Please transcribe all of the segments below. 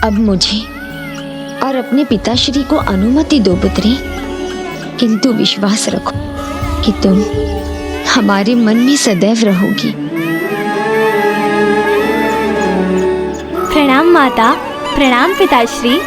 अब मुझे और अपने पिताश्री को अनुमति दो पुत्री, किंतु विश्वास रखो कि तुम हमारे मन में सदैव रहोगी। प्रणाम माता, प्रणाम पिताश्री।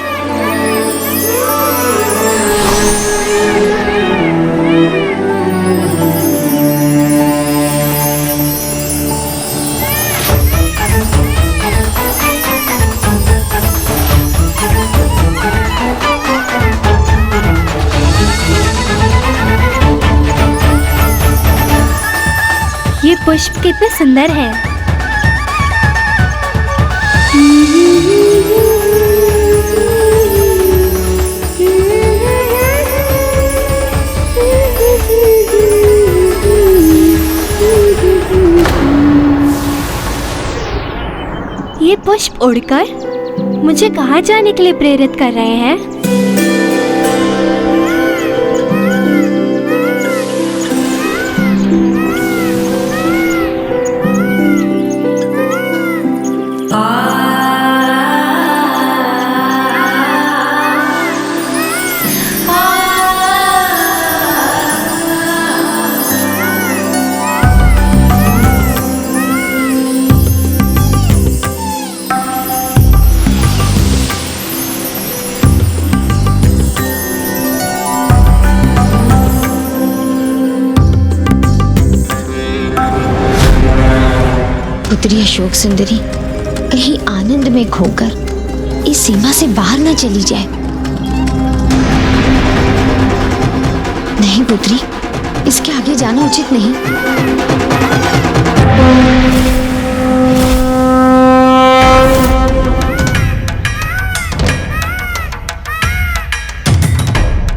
ये पुष्प कितने सुंदर हैं। ये पुष्प उड़कर मुझे कहाँ जाने के लिए प्रेरित कर रहे हैं? पुत्री अशोक सुंदरी कहीं आनंद में खोकर इस सीमा से बाहर न चली जाए। नहीं पुत्री, इसके आगे जाना उचित नहीं।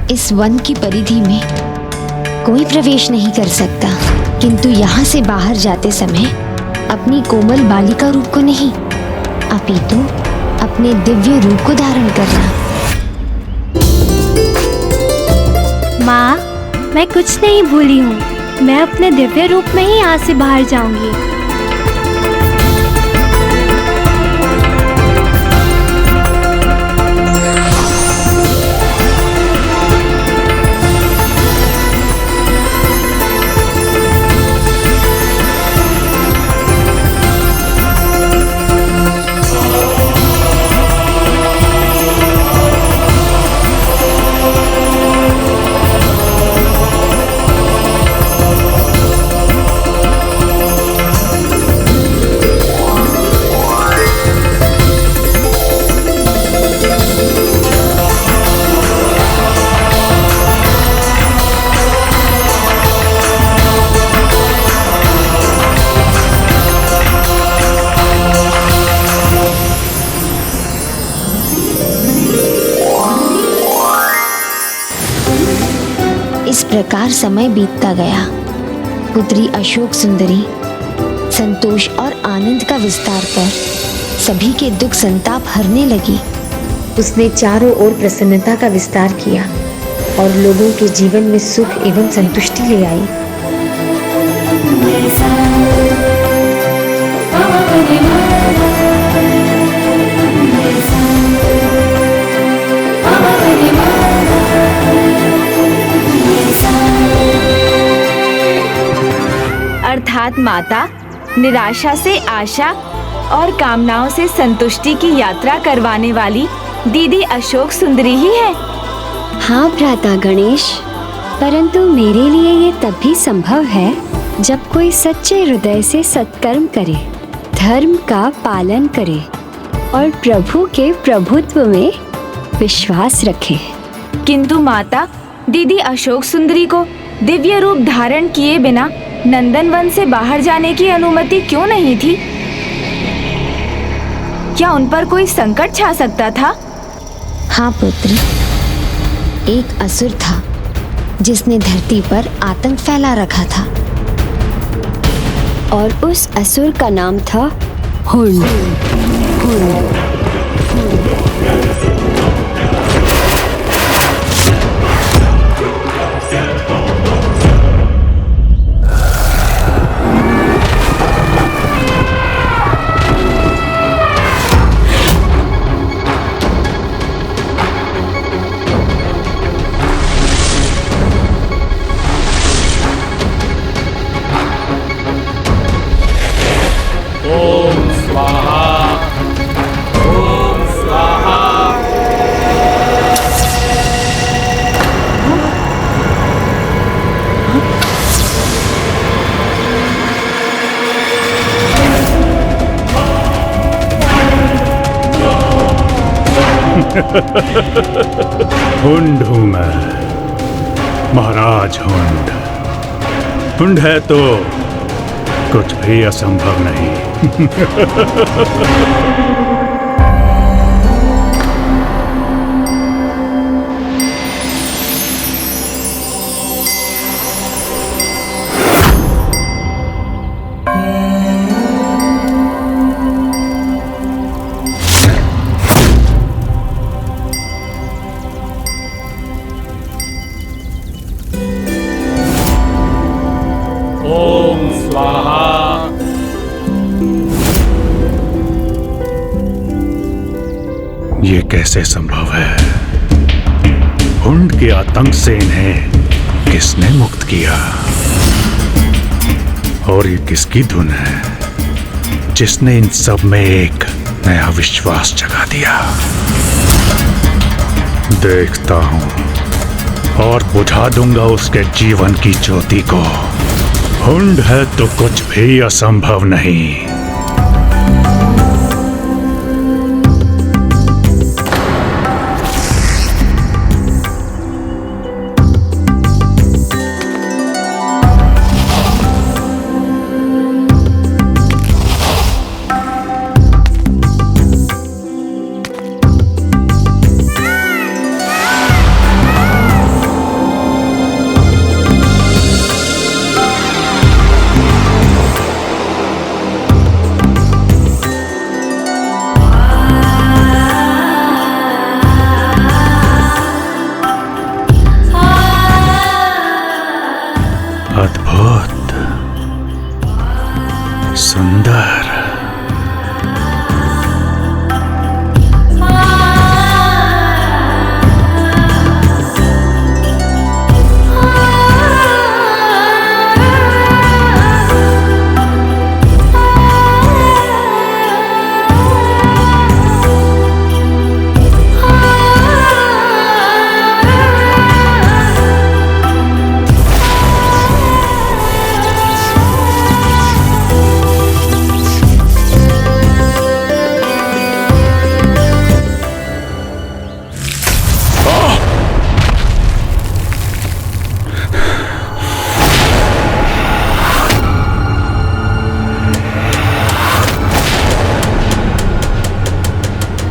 इस वन की परिधि में कोई प्रवेश नहीं कर सकता, किंतु यहाँ से बाहर जाते समय अपनी कोमल बालिका रूप को नहीं, अपितु अपने दिव्य रूप को धारण करना। माँ, मैं कुछ नहीं भूली हूँ। मैं अपने दिव्य रूप में ही यहाँ से बाहर जाऊंगी। इस प्रकार समय बीतता गया। पुत्री अशोक सुंदरी संतोष और आनंद का विस्तार कर सभी के दुख संताप हरने लगी। उसने चारों ओर प्रसन्नता का विस्तार किया और लोगों के जीवन में सुख एवं संतुष्टि ले आई। अर्थात माता निराशा से आशा और कामनाओं से संतुष्टि की यात्रा करवाने वाली दीदी अशोक सुंदरी ही है। हाँ भ्राता गणेश, परंतु मेरे लिए ये तभी संभव है जब कोई सच्चे हृदय से सत्कर्म करे, धर्म का पालन करे और प्रभु के प्रभुत्व में विश्वास रखे। किंतु माता, दीदी अशोक सुंदरी को दिव्य रूप धारण किए बिना नंदनवन से बाहर जाने की अनुमति क्यों नहीं थी? क्या उन पर कोई संकट छा सकता था? हाँ पुत्री, एक असुर था जिसने धरती पर आतंक फैला रखा था और उस असुर का नाम था हुण। हुंड हूं मैं, महाराज हुंड। हुंड है तो कुछ भी असंभव नहीं। ये कैसे संभव है? हुंड के आतंक से इन्हें किसने मुक्त किया? और ये किसकी धुन है जिसने इन सब में एक नया विश्वास जगा दिया? देखता हूं और बुझा दूंगा उसके जीवन की ज्योति को। हुंड है तो कुछ भी असंभव नहीं। अद्भुत, सुंदर।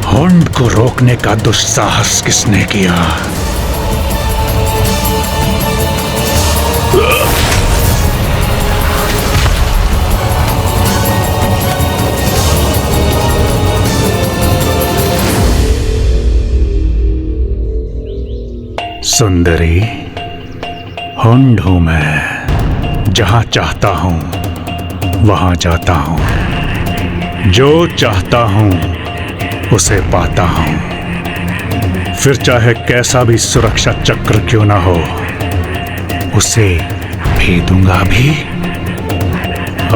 हुंड को रोकने का दुस्साहस किसने किया? सुंदरी, हुंड हूं मैं। जहां चाहता हूं वहां जाता हूं। जो चाहता हूं उसे पाता हूं। फिर चाहे कैसा भी सुरक्षा चक्र क्यों ना हो, उसे भेदूंगा भी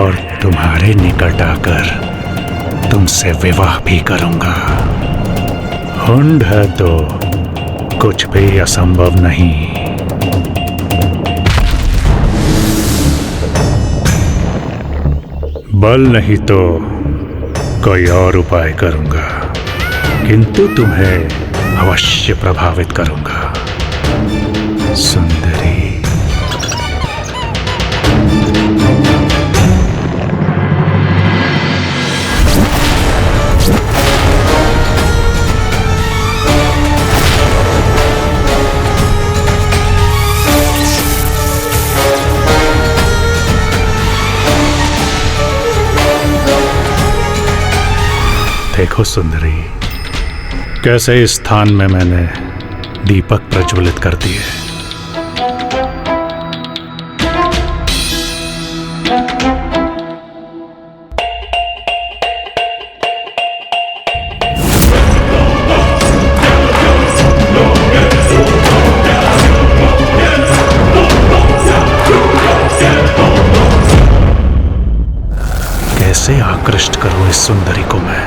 और तुम्हारे निकट आकर तुमसे विवाह भी करूंगा। हुंड है तो कुछ भी असंभव नहीं। बल नहीं तो कोई और उपाय करूंगा, किंतु तुम्हें अवश्य प्रभावित करूंगा। सुंदरी, देखो सुंदरी, कैसे इस स्थान में मैंने दीपक प्रज्वलित कर दिए। कैसे आकृष्ट करूं इस सुंदरी को मैं।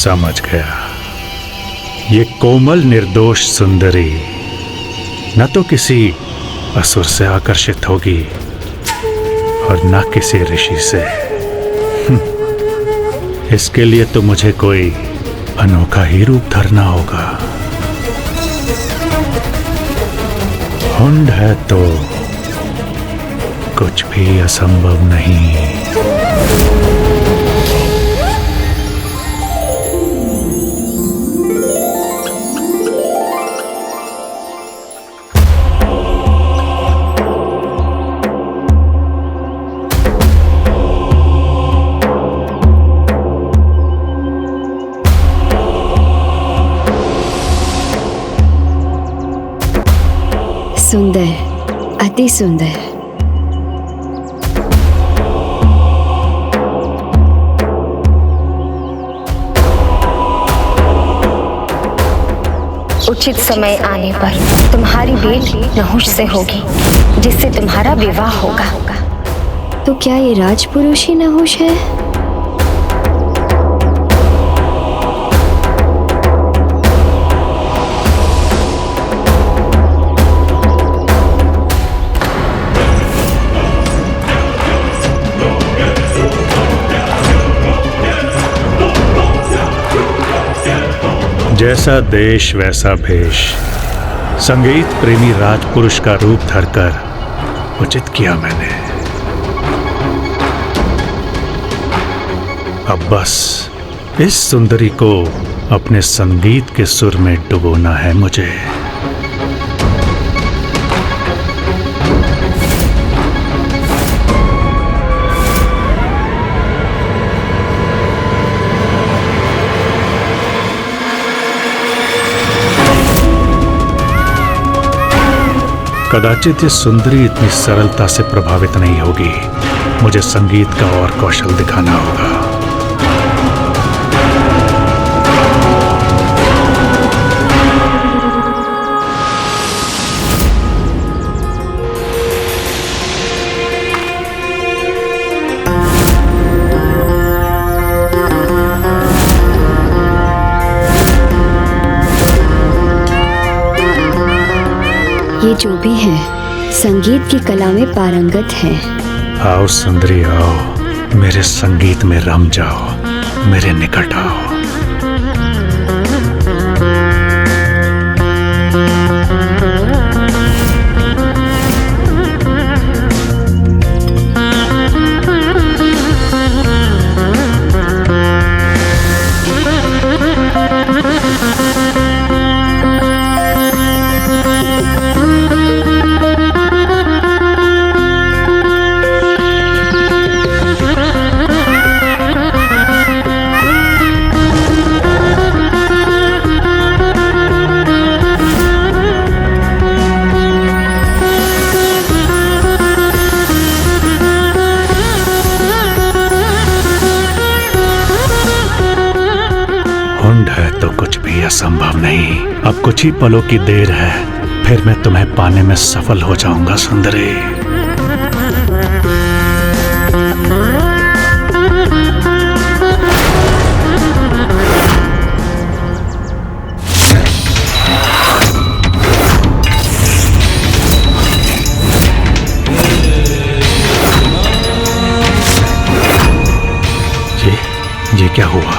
समझ गया। ये कोमल निर्दोष सुंदरी न तो किसी असुर से आकर्षित होगी और न किसी ऋषि से। इसके लिए तो मुझे कोई अनोखा ही रूप धरना होगा। हुंड है तो कुछ भी असंभव नहीं। सुंदर, अति सुंदर। उचित समय आने पर तुम्हारी बेटी नहुष से होगी, जिससे तुम्हारा विवाह होगा। तो क्या ये राजपुरुष ही नहुष है? जैसा देश वैसा भेष, संगीत प्रेमी राजपुरुष का रूप धरकर उचित किया मैंने। अब बस इस सुंदरी को अपने संगीत के सुर में डुबोना है मुझे। कदाचित ये सुंदरी इतनी सरलता से प्रभावित नहीं होगी। मुझे संगीत का और कौशल दिखाना होगा। ये जो भी है संगीत की कला में पारंगत है। आओ सुंदरी आओ, मेरे संगीत में रम जाओ, मेरे निकट आओ। संभव नहीं। अब कुछ ही पलों की देर है, फिर मैं तुम्हें पाने में सफल हो जाऊंगा सुंदरी। ये क्या हुआ?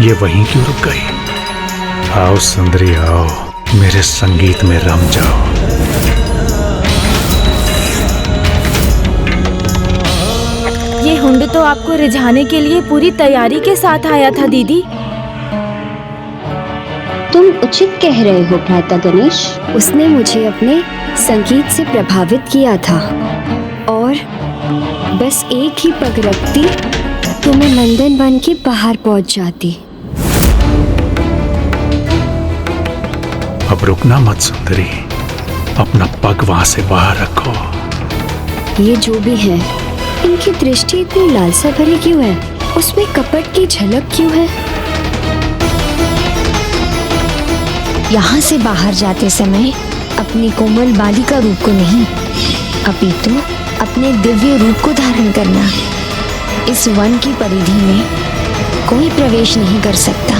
ये वहीं क्यों रुक गई? आओ सुंदरी आओ, मेरे संगीत में रम जाओ। ये हुंड तो आपको रिझाने के लिए पूरी तैयारी के साथ आया था दीदी। तुम उचित कह रहे हो भ्राता गणेश। उसने मुझे अपने संगीत से प्रभावित किया था और बस एक ही पग रखती तो मैं नंदन वन के बाहर पहुंच जाती। अब रुकना मत सुंदरी, अपना पग वहां से बाहर रखो। ये जो भी है, इनकी दृष्टि इतनी लालसा भरी क्यों है? उसमें कपट की झलक क्यों है? यहाँ से बाहर जाते समय अपनी कोमल बालिका रूप को नहीं, अपितु अपने दिव्य रूप को धारण करना। इस वन की परिधि में कोई प्रवेश नहीं कर सकता।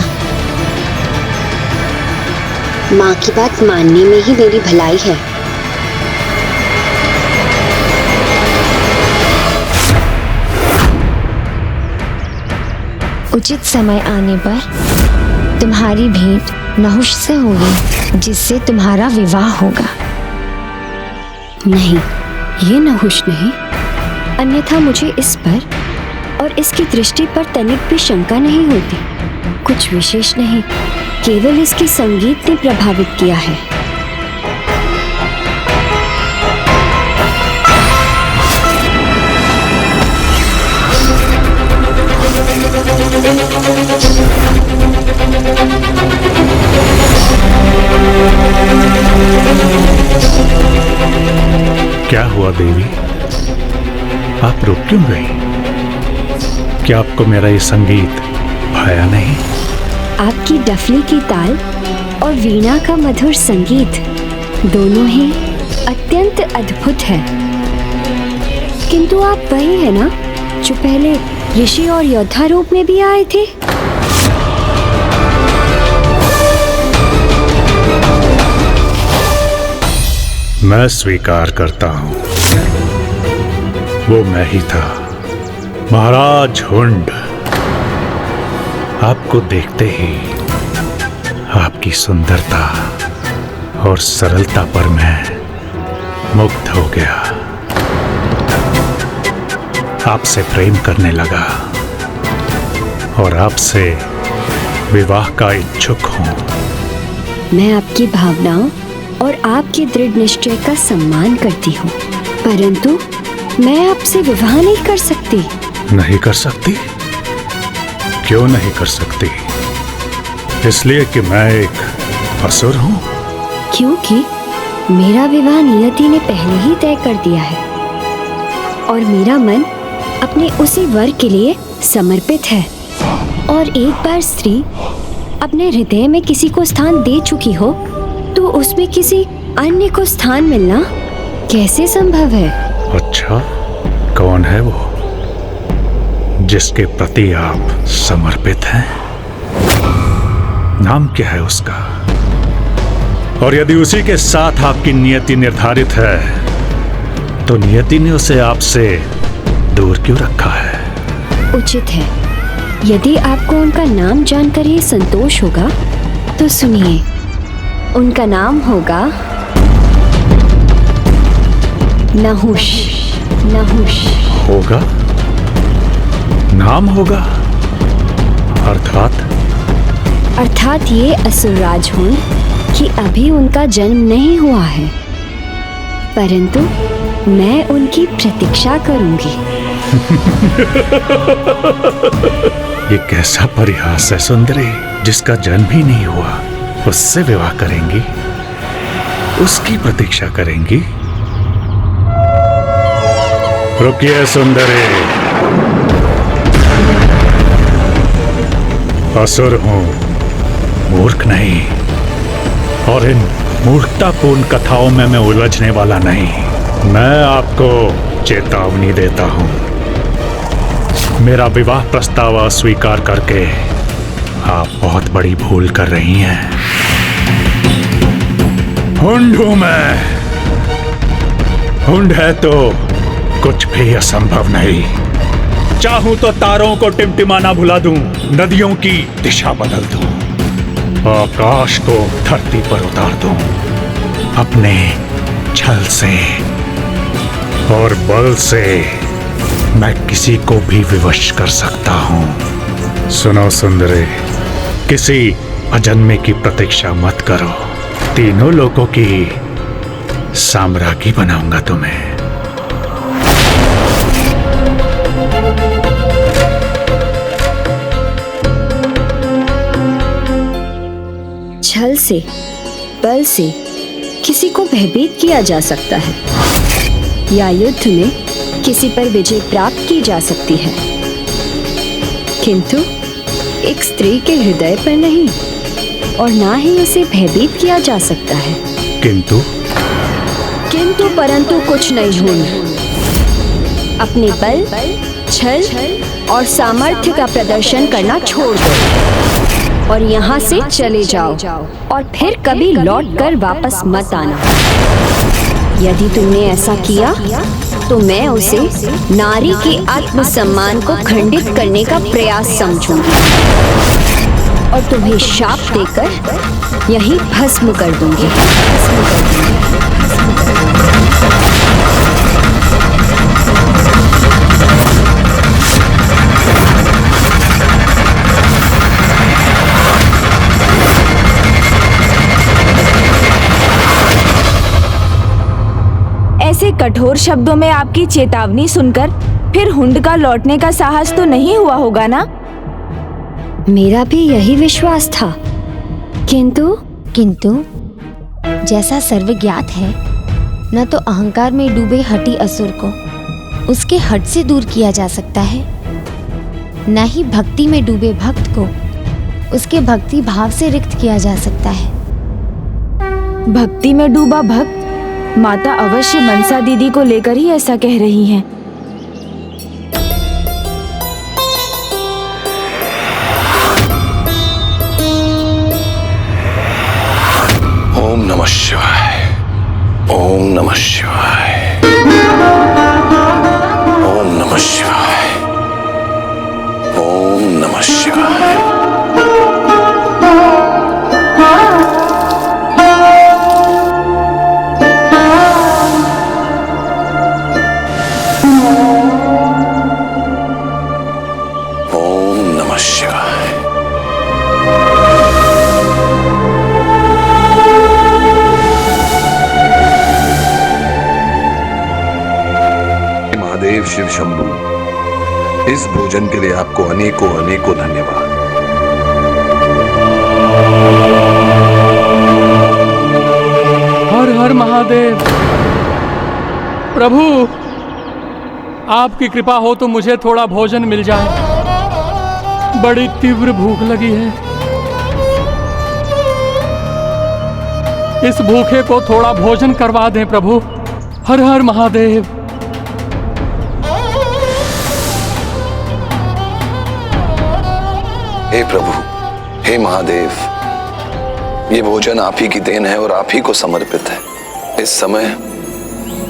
माँ की बात मानने में ही मेरी भलाई है। उचित समय आने पर तुम्हारी भेंट नहुष से होगी, जिससे तुम्हारा विवाह होगा। नहीं, ये नहुष नहीं। अन्यथा मुझे इस पर और इसकी दृष्टि पर तनिक भी शंका नहीं होती। कुछ विशेष नहीं, केवल इसकी संगीत ने प्रभावित किया है। क्या हुआ देवी, आप रुक क्यों गई? क्या आपको मेरा ये संगीत भाया नहीं? आपकी डफली की ताल और वीणा का मधुर संगीत दोनों ही अत्यंत अद्भुत है। किंतु आप वही है ना जो पहले ऋषि और योद्धा रूप में भी आए थे? मैं स्वीकार करता हूं, वो मैं ही था, महाराज हुंड। आपको देखते ही आपकी सुंदरता और सरलता पर मैं मुग्ध हो गया। आपसे प्रेम करने लगा और आपसे विवाह का इच्छुक हूं। मैं आपकी भावनाओं और आपके दृढ़ निश्चय का सम्मान करती हूँ, परंतु मैं आपसे विवाह नहीं कर सकती। नहीं कर सकती? क्यों नहीं कर सकती? इसलिए कि मैं एक असुर हूं? क्योंकि मेरा विवाह नियति ने पहले ही तय कर दिया है और मेरा मन अपने उसी वर के लिए समर्पित है। और एक बार स्त्री अपने हृदय में किसी को स्थान दे चुकी हो तो उसमें किसी अन्य को स्थान मिलना कैसे संभव है? अच्छा, कौन है वो जिसके प्रति आप समर्पित हैं? नाम क्या है उसका? और यदि उसी के साथ आपकी नियति निर्धारित है तो नियति ने उसे आपसे दूर क्यों रखा है? उचित है, यदि आपको उनका नाम जानकर ही संतोष होगा तो सुनिए। उनका नाम होगा नहुष। नहुष होगा? नाम होगा? अर्थात ये असुरराज हुन कि अभी उनका जन्म नहीं हुआ है, परंतु मैं उनकी प्रतीक्षा करूंगी। ये कैसा परिहास है सुंदरी, जिसका जन्म ही नहीं हुआ उससे विवाह करेंगी, उसकी प्रतीक्षा करेंगी? रुकिए सुंदरी, असुर हूं, मूर्ख नहीं, और इन मूर्खतापूर्ण कथाओं में मैं उलझने वाला नहीं। मैं आपको चेतावनी देता हूं, मेरा विवाह प्रस्ताव अस्वीकार करके आप बहुत बड़ी भूल कर रही हैं। हुंड हूं मैं, हुंड है तो कुछ भी असंभव नहीं। चाहूं तो तारों को टिमटिमाना भुला दूं, नदियों की दिशा बदल दूं, आकाश को धरती पर उतार दूं, अपने छल से और बल से मैं किसी को भी विवश कर सकता हूं। सुनो सुंदरी, किसी अजन्मे की प्रतीक्षा मत करो, तीनों लोगों की साम्राज्ञी बनाऊंगा तुम्हें। छल से, बल से किसी को भयभीत किया जा सकता है या युद्ध में किसी पर विजय प्राप्त की जा सकती है, किंतु एक स्त्री के हृदय पर नहीं, और ना ही उसे भयभीत किया जा सकता है। किंतु परंतु कुछ नहीं हूं। अपने बल, छल और सामर्थ्य का प्रदर्शन करना छोड़ दो और यहाँ से चले जाओ और फिर कभी लौटकर वापस मत आना। यदि तुमने ऐसा किया तो मैं उसे नारी के आत्मसम्मान को खंडित करने का प्रयास समझूंगी और तुम्हें शाप देकर यहीं भस्म कर दूंगी। ऐसे कठोर शब्दों में आपकी चेतावनी सुनकर फिर हुंड का लौटने का साहस तो नहीं हुआ होगा ना? मेरा भी यही विश्वास था, किंतु जैसा सर्वज्ञात है, न तो अहंकार में डूबे हठी असुर को उसके हट से दूर किया जा सकता है, न ही भक्ति में डूबे भक्त को उसके भक्ति भाव से रिक्त किया जा सकता है। भक्ति में डूबा भक्त माता अवश्य मनसा दीदी को लेकर ही ऐसा कह रही हैं। ओम नमः शिवाय, ओम नमः शिवाय, ओम नमः शिवाय, ओम नमः शिवाय। महादेव शिव शंभू, इस भोजन के लिए आपको अनेकों अनेकों धन्यवाद। हर हर महादेव। प्रभु, आपकी कृपा हो तो मुझे थोड़ा भोजन मिल जाए, बड़ी तीव्र भूख लगी है। इस भूखे को थोड़ा भोजन करवा दें प्रभु। हर हर महादेव। हे प्रभु, हे महादेव, ये भोजन आप ही की देन है और आप ही को समर्पित है। इस समय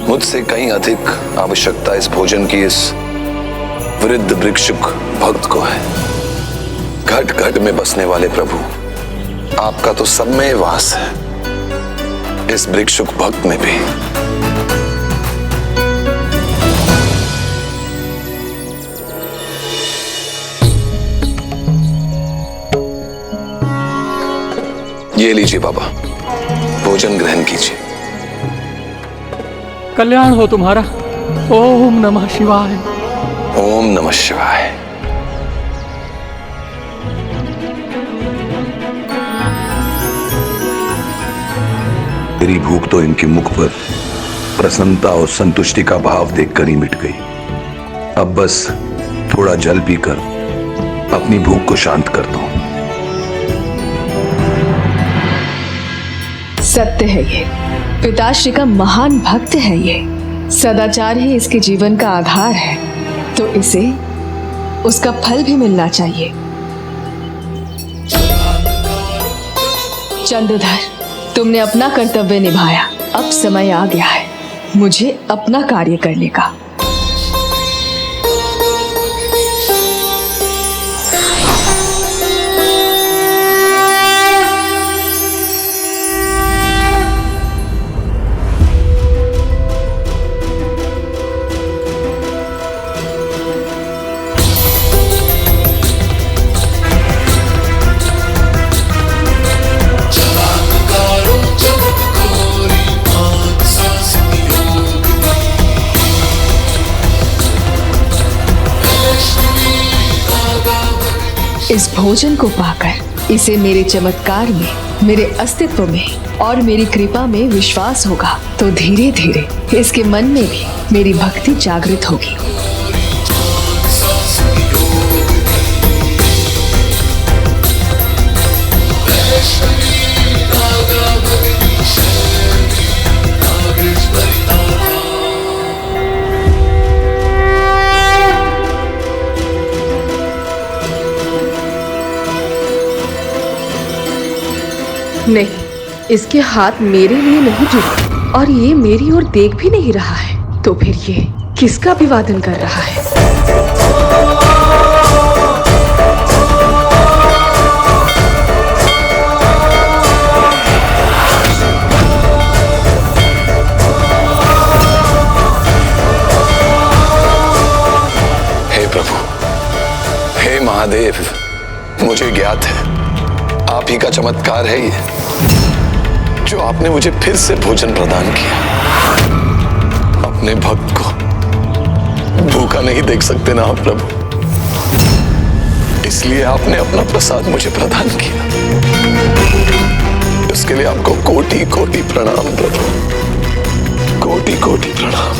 मुझसे कहीं अधिक आवश्यकता इस भोजन की इस वृद्ध भिक्षुक भक्त को है। घट घट में बसने वाले प्रभु, आपका तो सब में वास है, इस भिक्षुक भक्त में भी। ये लीजिए बाबा, भोजन ग्रहण कीजिए। कल्याण हो तुम्हारा। ओम नमः शिवाय। ओम नमः शिवाय। मेरी भूख तो इनके मुख पर प्रसन्नता और संतुष्टि का भाव देखकर ही मिट गई। अब बस थोड़ा जल पीकर अपनी भूख को शांत करता हूं। सत्य है ये, पिताश्री का महान भक्त है ये। सदाचार ही इसके जीवन का आधार है, तो इसे उसका फल भी मिलना चाहिए। चंद्रधर, तुमने अपना कर्तव्य निभाया। अब समय आ गया है मुझे अपना कार्य करने का। इस भोजन को पाकर इसे मेरे चमत्कार में, मेरे अस्तित्व में और मेरी कृपा में विश्वास होगा, तो धीरे धीरे इसके मन में भी मेरी भक्ति जागृत होगी। नहीं, इसके हाथ मेरे लिए नहीं जुड़े और ये मेरी ओर देख भी नहीं रहा है, तो फिर ये किसका अभिवादन कर रहा है? हे प्रभु, हे महादेव, मुझे ज्ञात है आप ही का चमत्कार है ये, जो आपने मुझे फिर से भोजन प्रदान किया। अपने भक्त को भूखा नहीं देख सकते ना आप प्रभु, इसलिए आपने अपना प्रसाद मुझे प्रदान किया। इसके लिए आपको कोटि कोटि प्रणाम प्रभु, कोटि कोटि प्रणाम।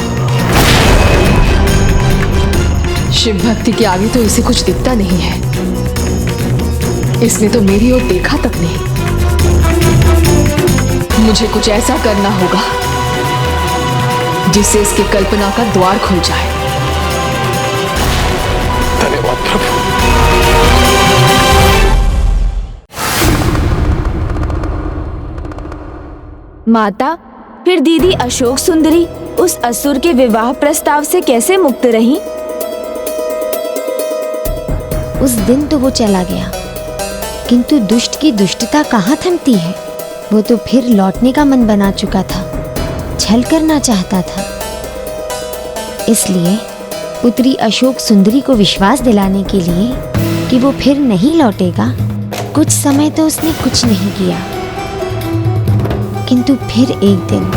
शिव भक्ति के आगे तो इसे कुछ दिखता नहीं है। इसने तो मेरी ओर देखा तक नहीं। मुझे कुछ ऐसा करना होगा जिससे इसकी कल्पना का द्वार खुल जाए। धन्यवाद प्रभु। माता, फिर दीदी अशोक सुंदरी उस असुर के विवाह प्रस्ताव से कैसे मुक्त रही? उस दिन तो वो चला गया, किंतु दुष्ट की दुष्टता कहाँ थमती है। वो तो फिर लौटने का मन बना चुका था, छल करना चाहता था। इसलिए पुत्री अशोक सुंदरी को विश्वास दिलाने के लिए कि वो फिर नहीं लौटेगा, कुछ समय तो उसने कुछ नहीं किया। किंतु फिर एक दिन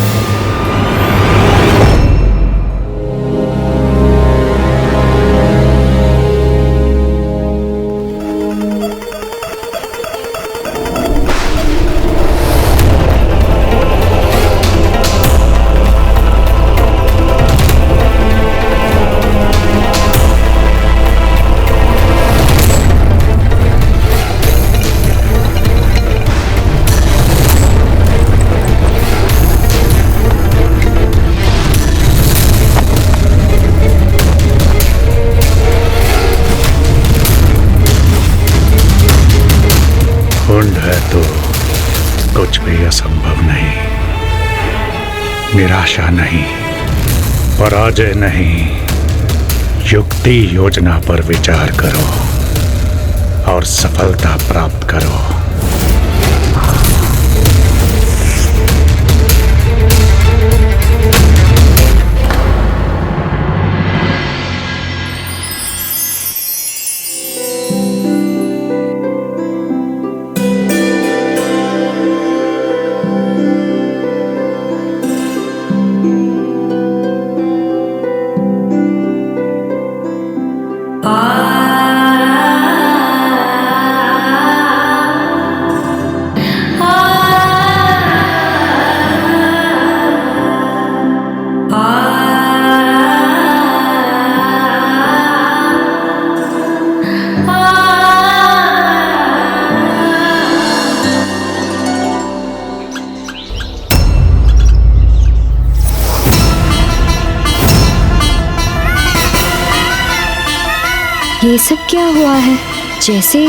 कुंड है तो कुछ भी असंभव नहीं, निराशा नहीं, पराजय नहीं, युक्ति योजना पर विचार करो और सफलता प्राप्त करो। ये सब क्या हुआ है? जैसे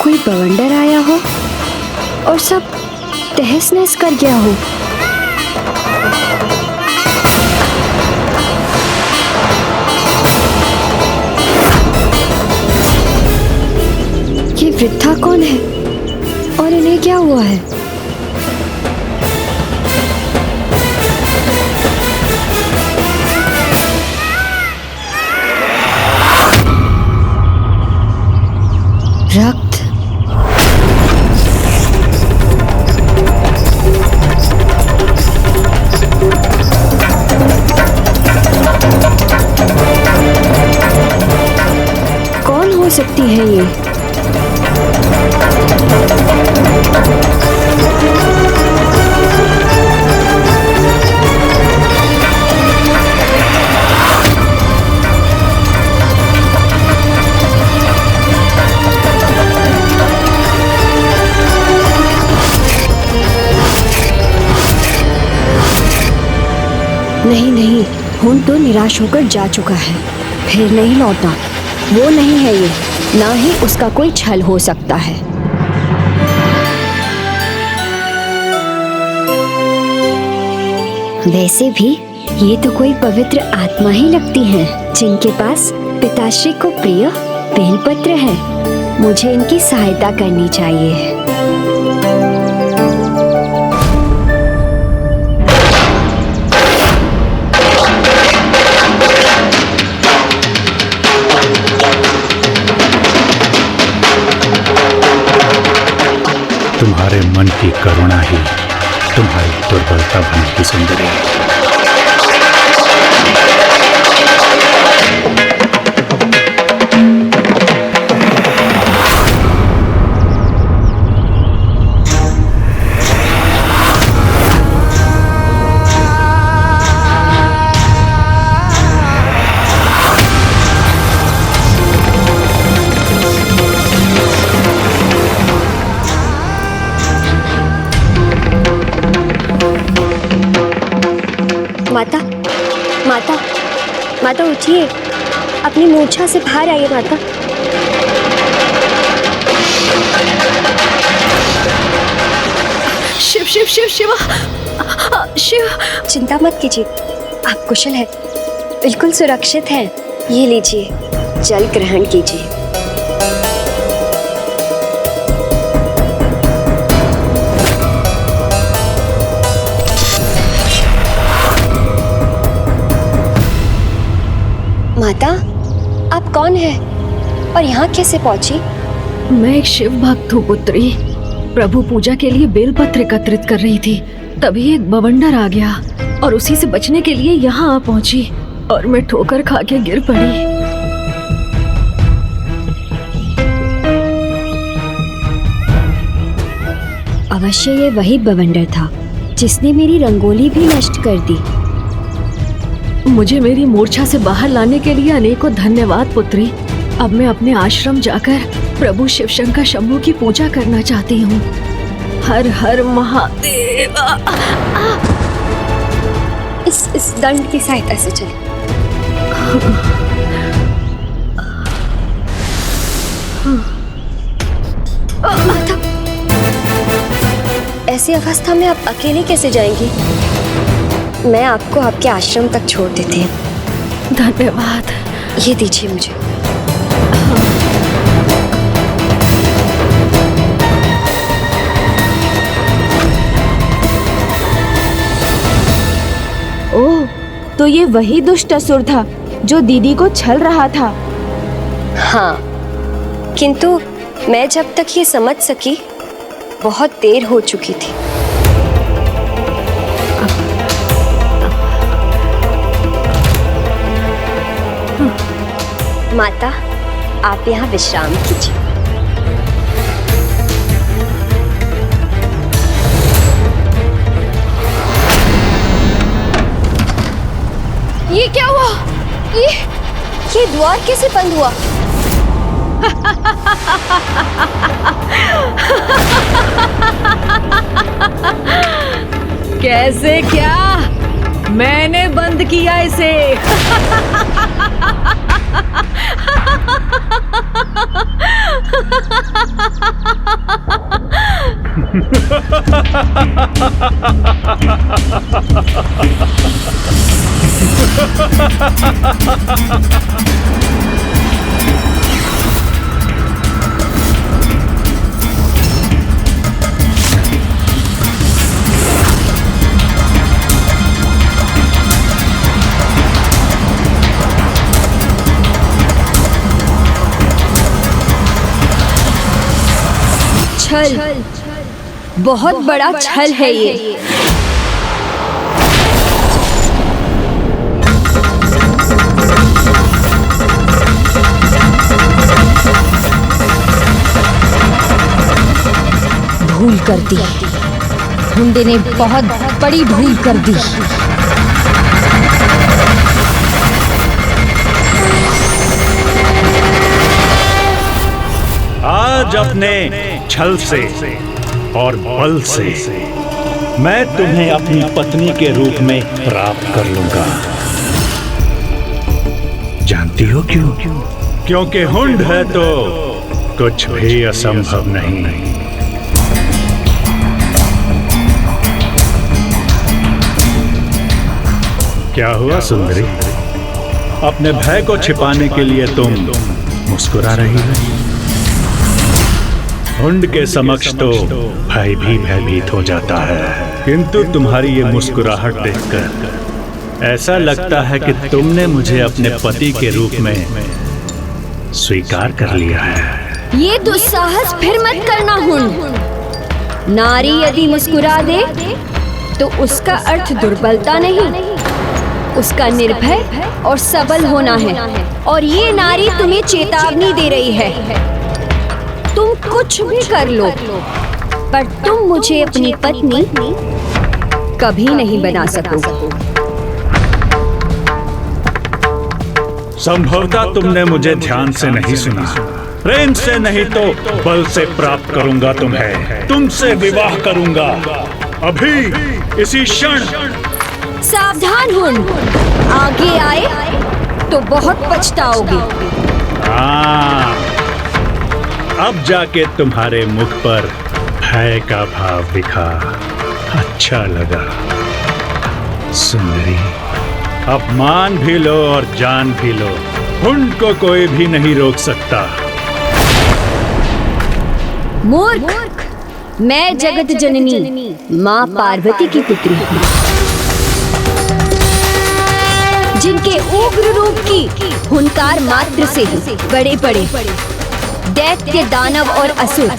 कोई बवंडर आया हो और सब तहस नहस कर गया हो। ये वृद्धा कौन है और इन्हें क्या हुआ है? रक्त। कौन हो सकती है ये? नहीं नहीं, हुन तो निराश होकर जा चुका है, फिर नहीं लौटा। वो नहीं है ये, ना ही उसका कोई छल हो सकता है। वैसे भी ये तो कोई पवित्र आत्मा ही लगती हैं, जिनके पास पिताश्री को प्रिय बेलपत्र है। मुझे इनकी सहायता करनी चाहिए। तुम्हारे मन की करुणा ही तुम्हारी दुर्बलता बनेगी सुंदरी। माता, माता, माता उठिए, अपनी मूर्छा से बाहर आइए माता। शिव शिव शिव शिवा, शिव। चिंता मत कीजिए, आप कुशल हैं, बिल्कुल सुरक्षित हैं। ये लीजिए, जल ग्रहण कीजिए। माता, आप कौन हैं और यहाँ कैसे पहुँची? मैं एक शिव भक्त हूँ पुत्री। प्रभु पूजा के लिए बेलपत्र एकत्रित कर रही थी, तभी एक बवंडर आ गया और उसी से बचने के लिए यहाँ आ पहुँची और मैं ठोकर खा के गिर पड़ी। अवश्य ये वही बवंडर था जिसने मेरी रंगोली भी नष्ट कर दी। मुझे मेरी मूर्छा से बाहर लाने के लिए अनेकों धन्यवाद पुत्री। अब मैं अपने आश्रम जाकर प्रभु शिव शंकर शंभू की पूजा करना चाहती हूँ। हर हर महादेव। इस दंड की सहायता से चले। माता, ऐसी अवस्था में आप अकेले कैसे जाएंगी? मैं आपको आपके आश्रम तक छोड़ देती हूँ। धन्यवाद। ये दीजिए मुझे। ओह, तो ये वही दुष्ट असुर था जो दीदी को छल रहा था। हाँ, किंतु मैं जब तक ये समझ सकी बहुत देर हो चुकी थी। माता, आप यहाँ विश्राम कीजिए। ये क्या हुआ? ये द्वार कैसे बंद हुआ? कैसे क्या? मैंने बंद किया इसे। छल, बहुत बड़ा छल है ये। भूल कर दी, हुंडे ने बहुत बड़ी भूल कर दी। आज अपने छल से और बल से मैं तुम्हें अपनी पत्नी के रूप में प्राप्त कर लूंगा। जानती हो क्यों? क्योंकि हुंड है तो कुछ भी असंभव नहीं। क्या हुआ सुंदरी? अपने भय को छिपाने के लिए तुम मुस्कुरा रही हो। हुंड के समक्ष तो भय भी भयभीत हो जाता है, किंतु तुम्हारी ये मुस्कुराहट देखकर ऐसा लगता है कि तुमने मुझे अपने पति के रूप में स्वीकार कर लिया है। ये दुस्साहस फिर मत करना हुंड। नारी यदि मुस्कुरा दे तो उसका अर्थ दुर्बलता नहीं, उसका निर्भय और सबल होना है। और ये नारी तुम्हें चेतावनी दे रही है, तुम कुछ भी कर लो पर तुम मुझे अपनी पत्नी कभी नहीं बना सकोगे। संभवतः तुमने मुझे ध्यान से नहीं सुना। प्रेम से नहीं तो बल से प्राप्त करूंगा तुम्हें, तुमसे विवाह करूंगा अभी इसी क्षण। सावधान हुंड, आगे आए तो बहुत पछताओगे। हाँ, अब जाके तुम्हारे मुख पर भय का भाव दिखा, अच्छा लगा। सुंदरी, अब मान भी लो और जान भी लो, हुंड को कोई भी नहीं रोक सकता। मूर्ख, मैं जगत जननी माँ पार्वती की पुत्री हूँ, जिनके उग्र रूप की हुंकार मात्र से ही बड़े बड़े दैत्य, दानव और असुर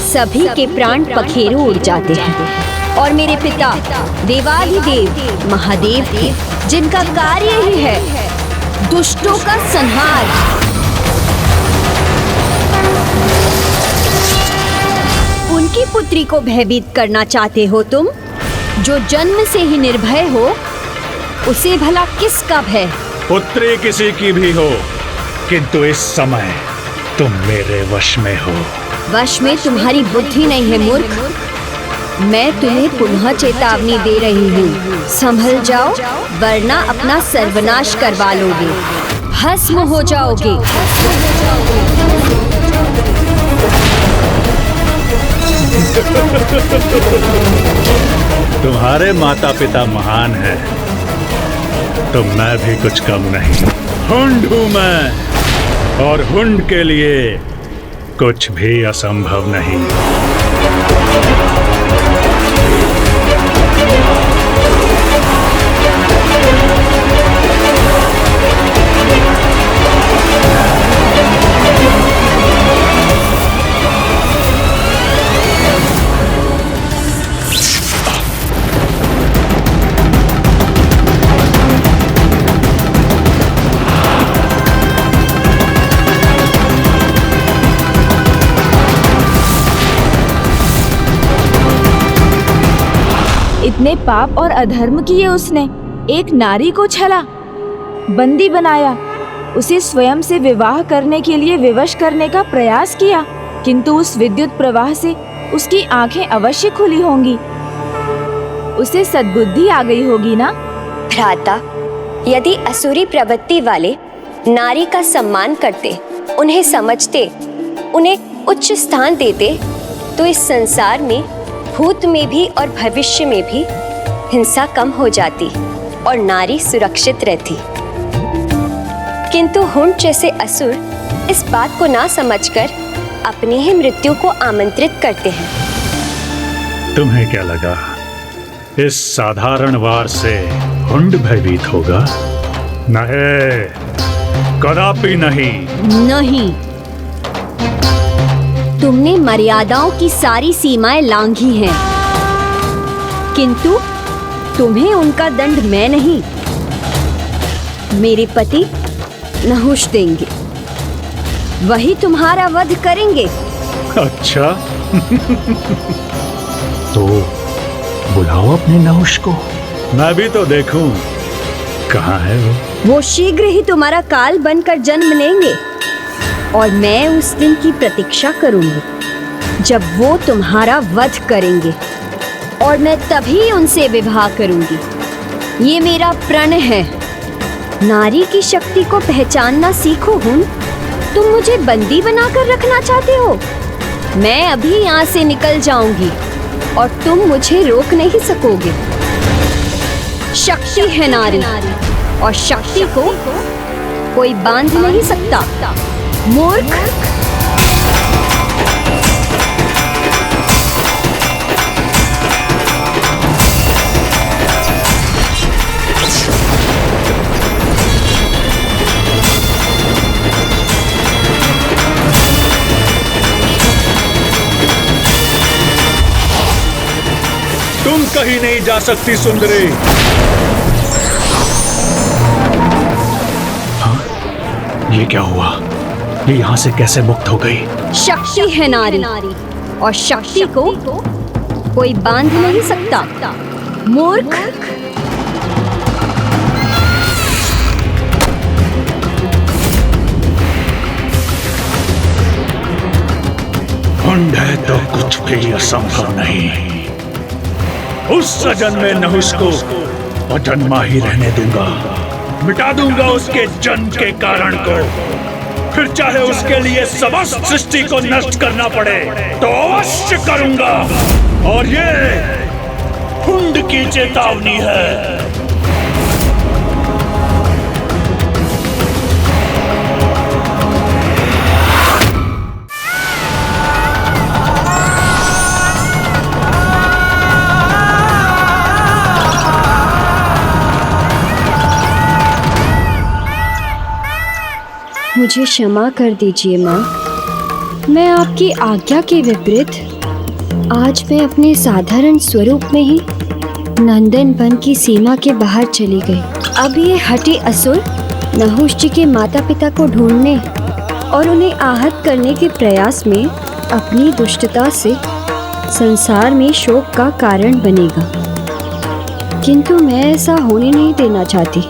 सभी के प्राण पखेरु उड़ जाते हैं। और मेरे पिता देवाधिदेव महादेव थे, जिनका कार्य ही है दुष्टों का संहार। उनकी पुत्री को भयभीत करना चाहते हो तुम? जो जन्म से ही निर्भय हो, उसे भला किसका भय? पुत्री किसी की भी हो, किंतु इस समय तुम मेरे वश में हो। वश में तुम्हारी बुद्धि नहीं है मूर्ख। मैं तुम्हें पुनः चेतावनी दे रही हूँ, संभल जाओ वरना अपना सर्वनाश करवा लोगे, भस्म हो जाओगे। तुम्हारे माता पिता महान हैं, तो मैं भी कुछ कम नहीं। हुंड हूं मैं, और हुंड के लिए कुछ भी असंभव नहीं। इतने पाप और अधर्म किए उसने, एक नारी को छला, बंदी बनाया, उसे स्वयं से विवाह करने के लिए विवश करने का प्रयास किया, किंतु उस विद्युत प्रवाह से उसकी आंखें अवश्य खुली होंगी, उसे सद्बुद्धि आ गई होगी ना? भ्राता, यदि असुरी प्रवृत्ति वाले नारी का सम्मान करते, उन्हें समझते, उन्हें उच्च स्थान देते, तो इस संसार में भूत में भी और भविष्य में भी हिंसा कम हो जाती और नारी सुरक्षित रहती। किंतु हुंड जैसे असुर इस बात को ना समझकर अपनी ही मृत्यु को आमंत्रित करते हैं। तुम्हें क्या लगा इस साधारण वार से हुंड भयभीत होगा? नहीं, कदापि नहीं। नहीं, तुमने मर्यादाओं की सारी सीमाएं लांघी हैं, किंतु तुम्हें उनका दंड मैं नहीं, मेरे पति नहुष देंगे, वही तुम्हारा वध करेंगे। अच्छा तो बुलाओ अपने नहुष को, मैं भी तो देखूं कहाँ है वो। वो शीघ्र ही तुम्हारा काल बनकर जन्म लेंगे और मैं उस दिन की प्रतीक्षा करूंगी जब वो तुम्हारा वध करेंगे, और मैं तभी उनसे विवाह करूंगी। ये मेरा प्रण है। नारी की शक्ति को पहचानना सीखो हुन। तुम मुझे बंदी बनाकर रखना चाहते हो? मैं अभी यहाँ से निकल जाऊंगी और तुम मुझे रोक नहीं सकोगे। शक्ति है नारी और शक्ति को कोई बांध नहीं सकता। मूर्ख। तुम कहीं नहीं जा सकती सुंदरी। हाँ? ये क्या हुआ? ये यहाँ से कैसे मुक्त हो गई? शक्ति है नारी और शक्ति को कोई बांध नहीं सकता। मूर्ख। हुंड है तो कुछ भी असंभव नहीं। उस सजन में नहुष को अजन्मा ही रहने दूंगा। मिटा दूंगा उसके जन्म के कारण को। फिर चाहे उसके लिए समस्त सृष्टि को नष्ट करना पड़े तो अवश्य करूंगा। और ये हुंड की चेतावनी है। मुझे क्षमा कर दीजिए माँ। मैं आपकी आज्ञा के विपरीत आज मैं अपने साधारण स्वरूप में ही नंदन वन की सीमा के बाहर चली गई। अब ये हठी असुर नहुष जी के माता पिता को ढूंढने और उन्हें आहत करने के प्रयास में अपनी दुष्टता से संसार में शोक का कारण बनेगा। किंतु मैं ऐसा होने नहीं देना चाहती।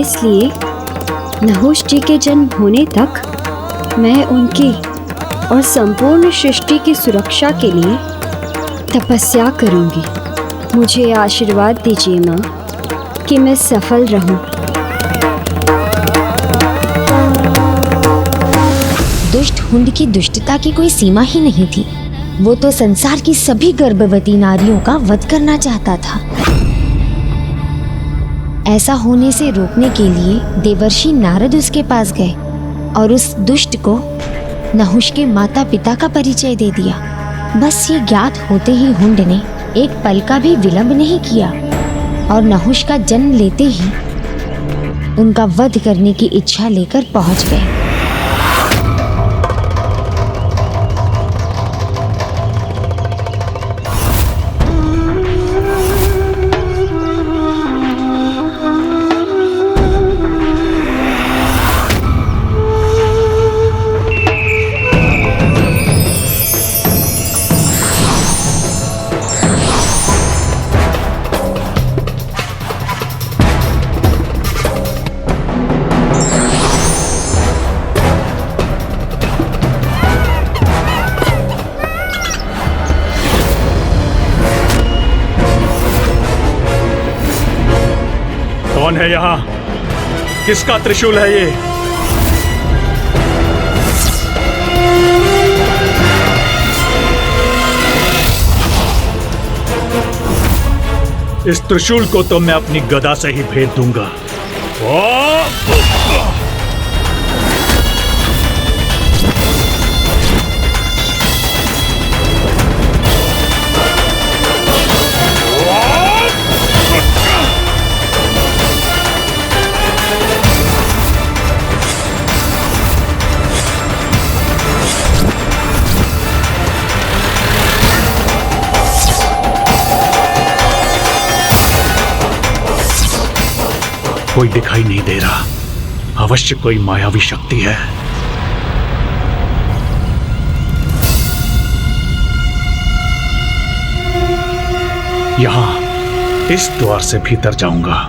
इसलिए नहुष जी के जन्म होने तक मैं उनकी और संपूर्ण सृष्टि की सुरक्षा के लिए तपस्या करूंगी। मुझे आशीर्वाद दीजिए माँ कि मैं सफल रहूं। दुष्ट हुंड की दुष्टता की कोई सीमा ही नहीं थी। वो तो संसार की सभी गर्भवती नारियों का वध करना चाहता था। ऐसा होने से रोकने के लिए देवर्षि नारद उसके पास गए और उस दुष्ट को नहुष के माता पिता का परिचय दे दिया। बस ये ज्ञात होते ही हुंड ने एक पल का भी विलंब नहीं किया और नहुष का जन्म लेते ही उनका वध करने की इच्छा लेकर पहुंच गए। कौन है यहाँ? किसका त्रिशूल है ये? इस त्रिशूल को तो मैं अपनी गदा से ही भेद दूंगा। कोई दिखाई नहीं दे रहा। अवश्य कोई मायावी शक्ति है। यहां इस द्वार से भीतर जाऊंगा।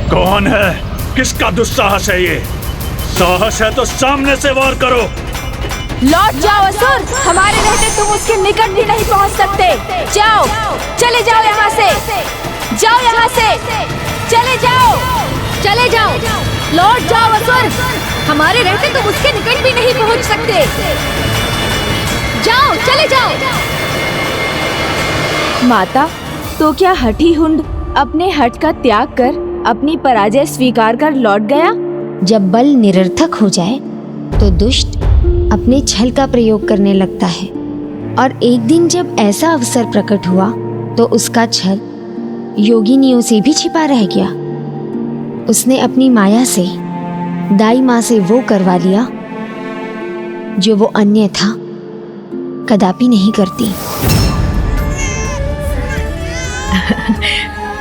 कौन है? किसका दुस्साहस है ये? साहस है तो सामने से वार करो। लौट जाओ असुर, हमारे रहते तुम उसके निकट भी नहीं पहुंच सकते। जाओ, चले जाओ यहाँ से, जाओ यहाँ से, चले जाओ, चले जाओ, लौट जाओ असुर, हमारे रहते तुम उसके निकट भी नहीं पहुंच सकते। जाओ, चले जाओ। माता, तो क्या हठी हुंड अपने हठ का त्याग कर अपनी पराजय स्वीकार कर लौट गया? जब बल निरर्थक हो जाए तो दुष्ट अपने छल का प्रयोग करने लगता है, और एक दिन जब ऐसा अवसर प्रकट हुआ तो उसका छल योगिनियों से भी छिपा रह गया। उसने अपनी माया से दाई माँ से वो करवा लिया जो वो अन्यथा कदापि नहीं करती।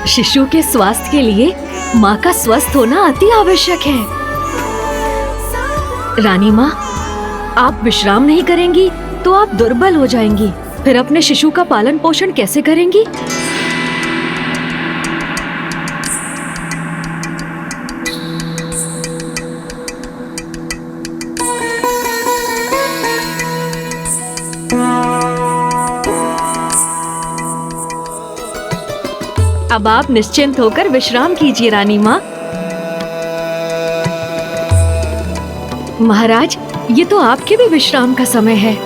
शिशु के स्वास्थ्य के लिए माँ का स्वस्थ होना अति आवश्यक है। रानी माँ, आप विश्राम नहीं करेंगी तो आप दुर्बल हो जाएंगी, फिर अपने शिशु का पालन पोषण कैसे करेंगी? अब आप निश्चिंत होकर विश्राम कीजिए रानी माँ। महाराज, ये तो आपके भी विश्राम का समय है।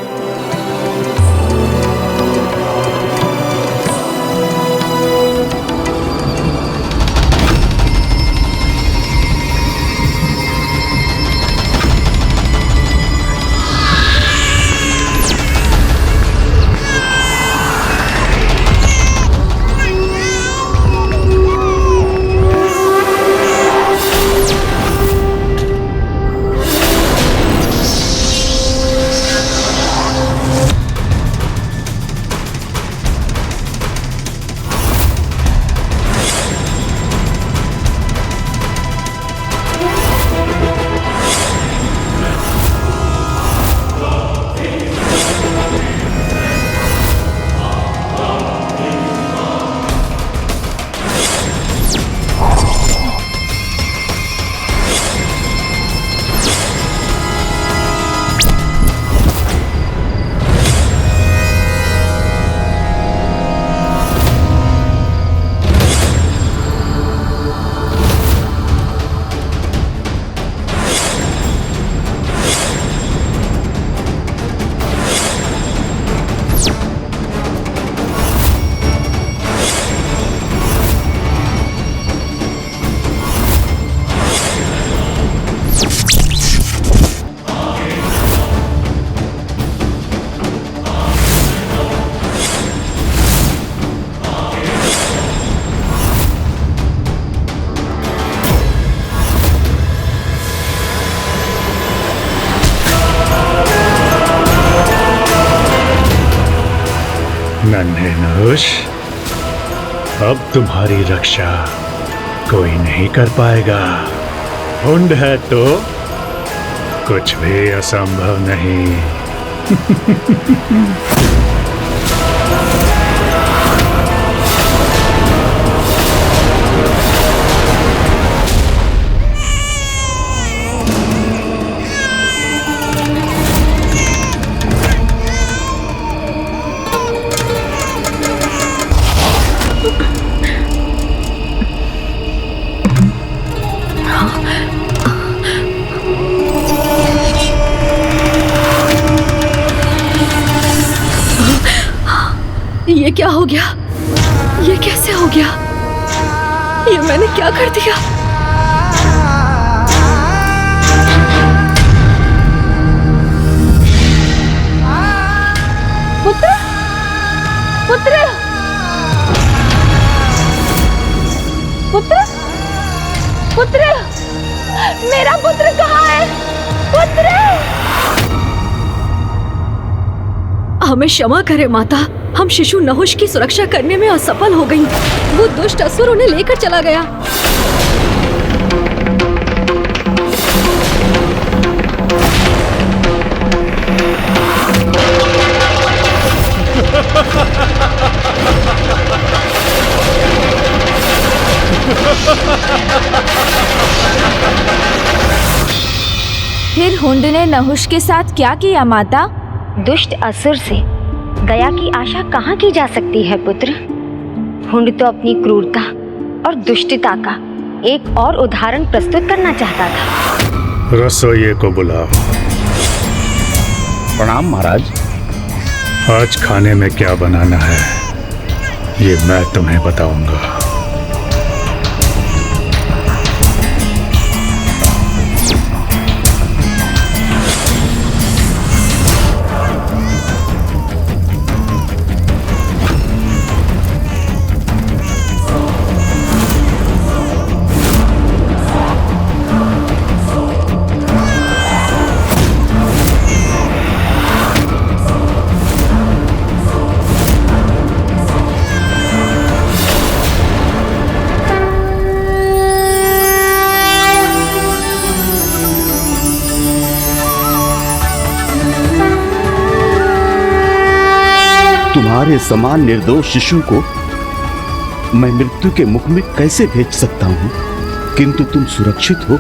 नन्हे नहुष, अब तुम्हारी रक्षा कोई नहीं कर पाएगा। हुंड है तो कुछ भी असंभव नहीं। ये क्या हो गया? ये कैसे हो गया? ये मैंने क्या कर दिया? पुत्र, पुत्र, पुत्र, पुत्र, मेरा पुत्र कहाँ है? पुत्र! हमें क्षमा करें माता, हम शिशु नहुष की सुरक्षा करने में असफल हो गईं। वो दुष्ट असुर उन्हें लेकर चला गया। फिर हुंड ने नहुष के साथ क्या किया माता? दुष्ट असुर से दया की आशा कहाँ की जा सकती है पुत्र। हुंड तो अपनी क्रूरता और दुष्टता का एक और उदाहरण प्रस्तुत करना चाहता था। रसोइये को बुलाओ। प्रणाम महाराज। आज खाने में क्या बनाना है ये मैं तुम्हें बताऊंगा। तुम्हारे समान निर्दोष शिशु को मैं मृत्यु के मुख में कैसे भेज सकता हूँ? किंतु तुम सुरक्षित हो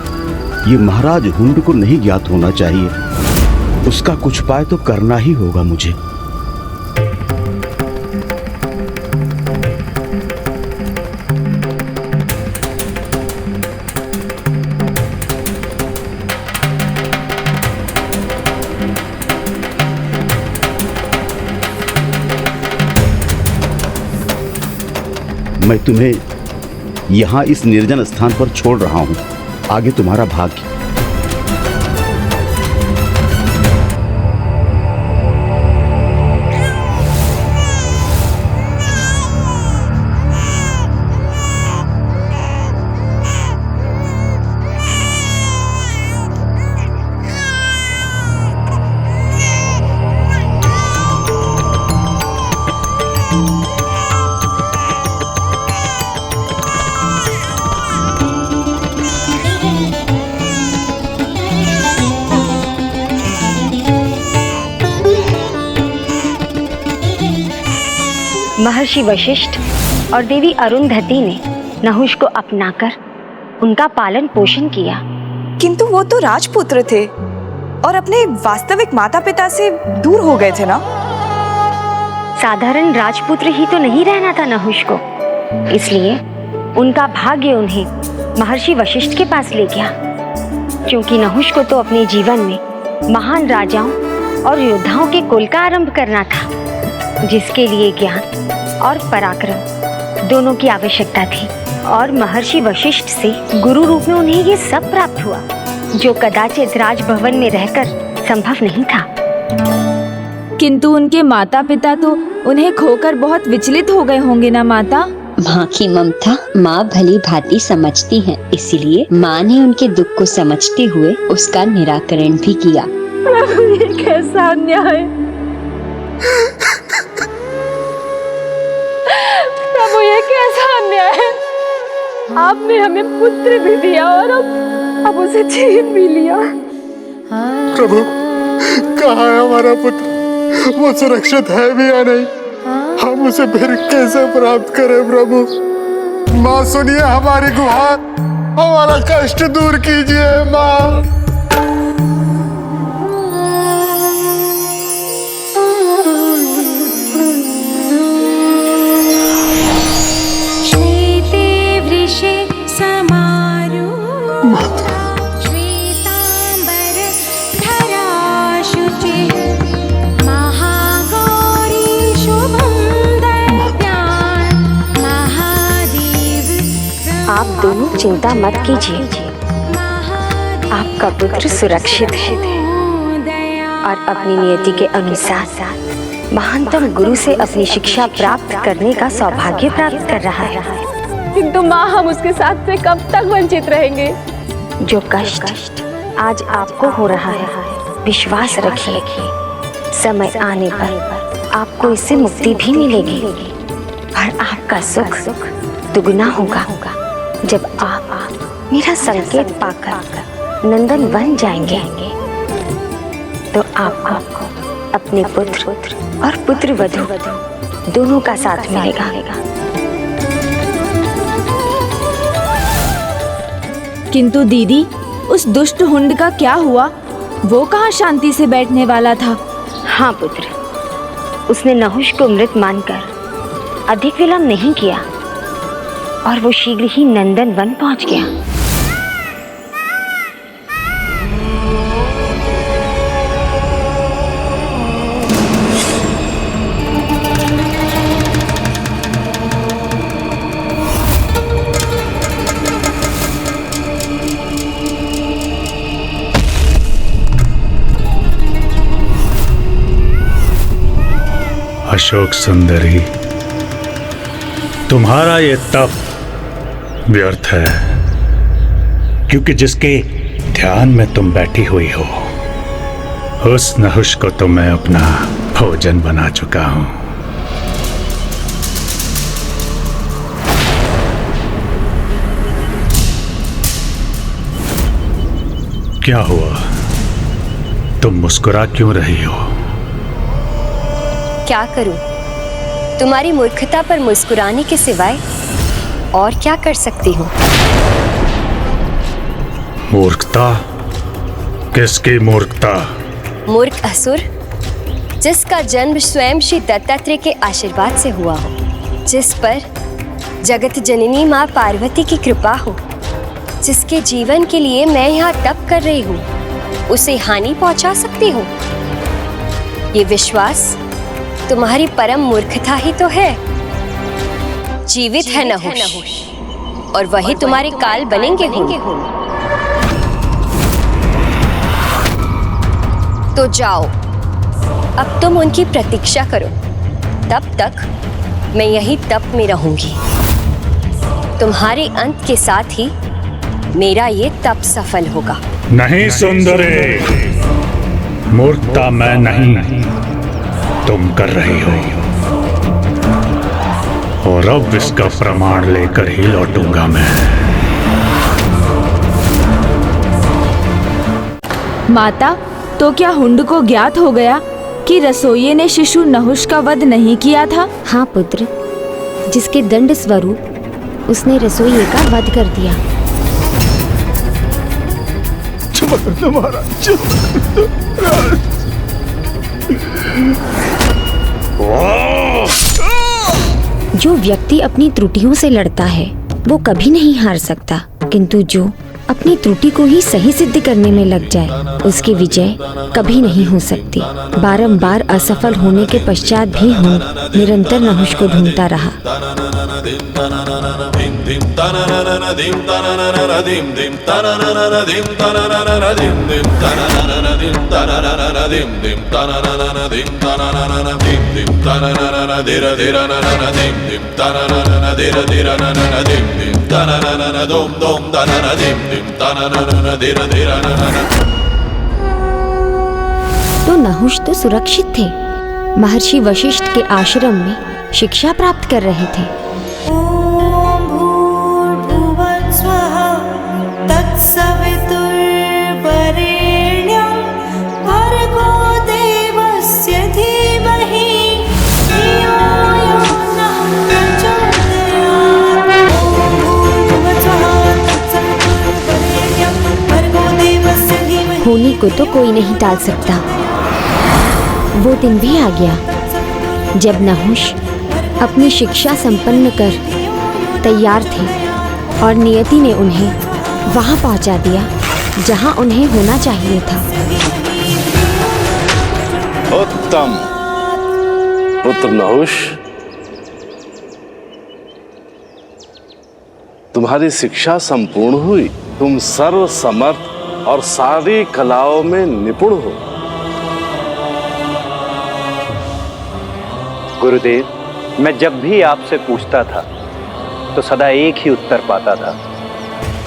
ये महाराज हुंड को नहीं ज्ञात होना चाहिए। उसका कुछ उपाय तो करना ही होगा मुझे। मैं तुम्हें यहाँ इस निर्जन स्थान पर छोड़ रहा हूँ। आगे तुम्हारा भाग्य। महर्षि वशिष्ठ और देवी अरुंधति ने नहुष को अपनाकर उनका पालन पोषण किया। किंतु वो तो राजपुत्र थे और अपने वास्तविक माता पिता से दूर हो गए थे ना। साधारण राजपुत्र ही तो नहीं रहना था नहुष को, इसलिए उनका भाग्य उन्हें महर्षि वशिष्ठ के पास ले गया। क्योंकि नहुष को तो अपने जीवन में महान राजाओं और योद्धाओं के कुल का आरंभ करना था, जिसके लिए ज्ञान और पराक्रम दोनों की आवश्यकता थी। और महर्षि वशिष्ठ से गुरु रूप में उन्हें ये सब प्राप्त हुआ, जो कदाचित राजभवन में रहकर संभव नहीं था। किंतु उनके माता पिता तो उन्हें खोकर बहुत विचलित हो गए होंगे ना माता? माँ की ममता माँ भली भांति समझती है, इसीलिए माँ ने उनके दुख को समझते हुए उसका निराकरण भी किया। प्रभु ये कैसा अन्याय! प्रभु ये कैसा अन्याय है! आपने हमें पुत्र भी दिया और अब उसे छीन भी लिया। प्रभु कहाँ है हमारा पुत्र? वो सुरक्षित है भी या नहीं? हम उसे फिर कैसे प्राप्त करें प्रभु? माँ सुनिए हमारी गुहार, हमारा कष्ट दूर कीजिए माँ। आप दोनों चिंता मत कीजिए, आपका पुत्र सुरक्षित है और अपनी नियति के अनुसार महानतम गुरु से अपनी शिक्षा प्राप्त करने का सौभाग्य प्राप्त कर रहा है। किंतु माँ, हम उसके साथ से कब तक वंचित रहेंगे? जो कष्ट आज आपको हो रहा है, विश्वास रखिए, समय आने पर आपको इससे मुक्ति भी मिलेगी और आपका सुख दुगना होगा जब आप मेरा संकेत पाकर नंदन बन जाएंगे। तो आपको अपने पुत्र और पुत्र वधू दोनों का साथ मिलेगा। किंतु दीदी, उस दुष्ट हुंड का क्या हुआ? वो कहाँ शांति से बैठने वाला था? हाँ पुत्र, उसने नहुष को मृत मानकर अधिक विलंब नहीं किया और वो शीघ्र ही नंदन वन पहुंच गया। अशोक सुंदरी, तुम्हारा ये तप व्यर्थ है, क्योंकि जिसके ध्यान में तुम बैठी हुई हो उस नहुष को तो मैं अपना भोजन बना चुका हूं। क्या हुआ? तुम मुस्कुरा क्यों रही हो? क्या करूं? तुम्हारी मूर्खता पर मुस्कुराने के सिवाय और क्या कर सकती हूँ? मूर्खता? किसकी मूर्खता? मूर्ख असुर जिसका जन्म स्वयं श्री दत्तात्रेय के आशीर्वाद से हुआ हो, जिस पर जगत जननी माँ पार्वती की कृपा हो, जिसके जीवन के लिए मैं यहाँ तप कर रही हूँ, उसे हानि पहुँचा सकती हूँ? ये विश्वास तुम्हारी परम मूर्खता ही तो है। जीवित है नहुष और वही तुम्हारे काल बनेंगे हों। तो जाओ, अब तुम उनकी प्रतीक्षा करो। तब तक मैं यही तप में रहूंगी। तुम्हारे अंत के साथ ही मेरा ये तप सफल होगा। नहीं सुंदरी, मूर्खता मैं नहीं, तुम कर रही हो, और अब इसका प्रमाण लेकर ही लौटूंगा मैं। माता, तो क्या हुंड को ज्ञात हो गया कि रसोइये ने शिशु नहुष का वध नहीं किया था? हाँ पुत्र, जिसके दंड स्वरूप उसने रसोइये का वध कर दिया। जो व्यक्ति अपनी त्रुटियों से लड़ता है वो कभी नहीं हार सकता, किंतु जो अपनी त्रुटि को ही सही सिद्ध करने में लग जाए उसकी विजय कभी नहीं हो सकती। बारंबार असफल होने के पश्चात भी हुंड निरंतर नहुष को ढूंढता रहा। तो नहुष तो सुरक्षित थे, महर्षि वशिष्ठ के आश्रम में शिक्षा प्राप्त कर रहे थे। होनी को तो कोई नहीं टाल सकता। वो दिन भी आ गया जब नहुष अपनी शिक्षा संपन्न कर तैयार थे और नियति ने उन्हें वहां पहुंचा दिया जहां उन्हें होना चाहिए था। उत्तम पुत्र नहुष, तुम्हारी शिक्षा संपूर्ण हुई। तुम सर्व समर्थ और सारी कलाओं में निपुण हो। गुरुदेव, मैं जब भी आपसे पूछता था तो सदा एक ही उत्तर पाता था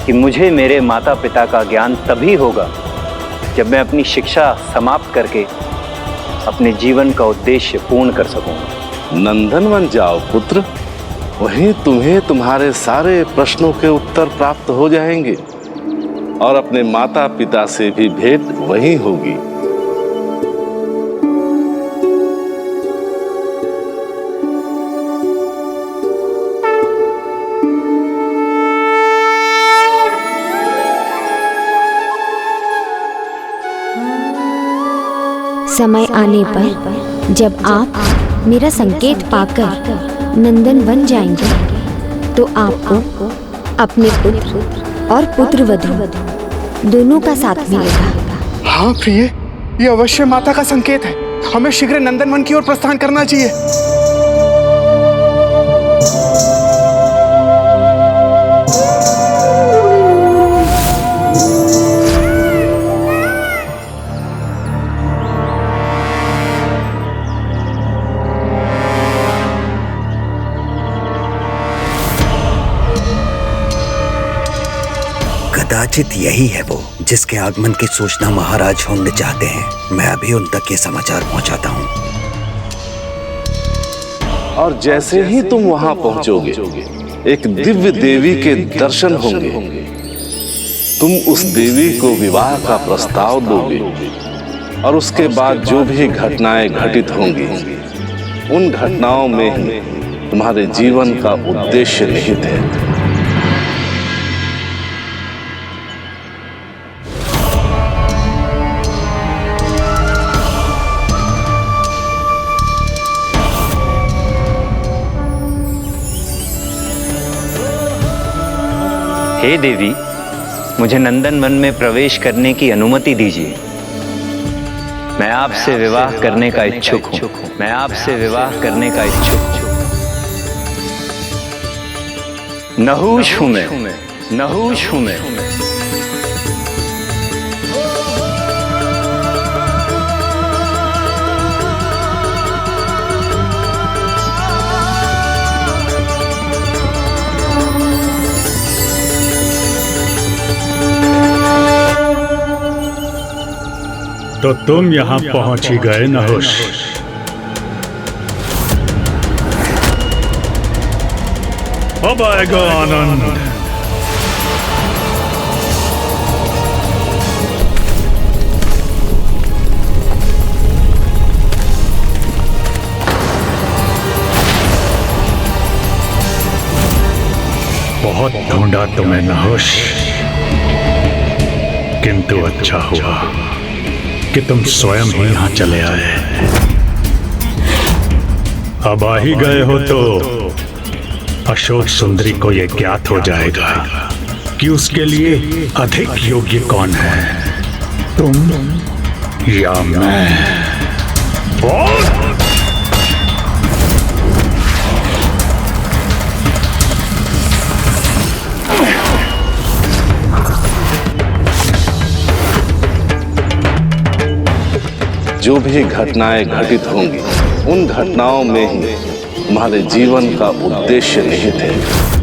कि मुझे मेरे माता पिता का ज्ञान तभी होगा जब मैं अपनी शिक्षा समाप्त करके अपने जीवन का उद्देश्य पूर्ण कर सकूंगा। नंदनवन जाओ पुत्र, वहीं तुम्हें तुम्हारे सारे प्रश्नों के उत्तर प्राप्त हो जाएंगे और अपने माता पिता से भी भेंट वहीं होगी। समय आने पर जब आप मेरा संकेत पाकर नंदन बन जाएंगे तो आपको अपने पुत्र और पुत्रवधू दोनों का साथ मिलेगा। हाँ प्रिय, ये अवश्य माता का संकेत है। हमें शीघ्र नंदनवन की ओर प्रस्थान करना चाहिए। कदाचित यही है वो जिसके आगमन की सूचना महाराज हुंड चाहते हैं। मैं अभी उन तक ये समाचार पहुंचाता हूँ। और जैसे ही तुम वहां पहुंचोगे, एक दिव्य देवी के दर्शन होंगे। तुम उस देवी को विवाह का प्रस्ताव दोगे और उसके बाद जो भी घटनाएं घटित होंगी, उन घटनाओं में ही तुम्हारे जीवन का उद्देश्य निहित है। हे देवी, मुझे नंदनवन में प्रवेश करने की अनुमति दीजिए। मैं आपसे विवाह करने का इच्छुक हूँ। मैं आपसे विवाह करने का इच्छुक हूँ। नहुष हूँ मैं, नहुष हूँ मैं। तो तुम यहाँ पहुंच ही गए नहुष। अब आएगा आनंद। बहुत ढूंढा तुम्हें नहुष, किंतु अच्छा हुआ कि तुम स्वयं ही यहाँ चले आए। अब आ ही गए हो तो अशोक सुंदरी को यह ज्ञात हो जाएगा कि उसके लिए अधिक योग्य कौन है, तुम या मैं। जो भी घटनाएं घटित होंगी, उन घटनाओं में ही तुम्हारे जीवन का उद्देश्य निहित है।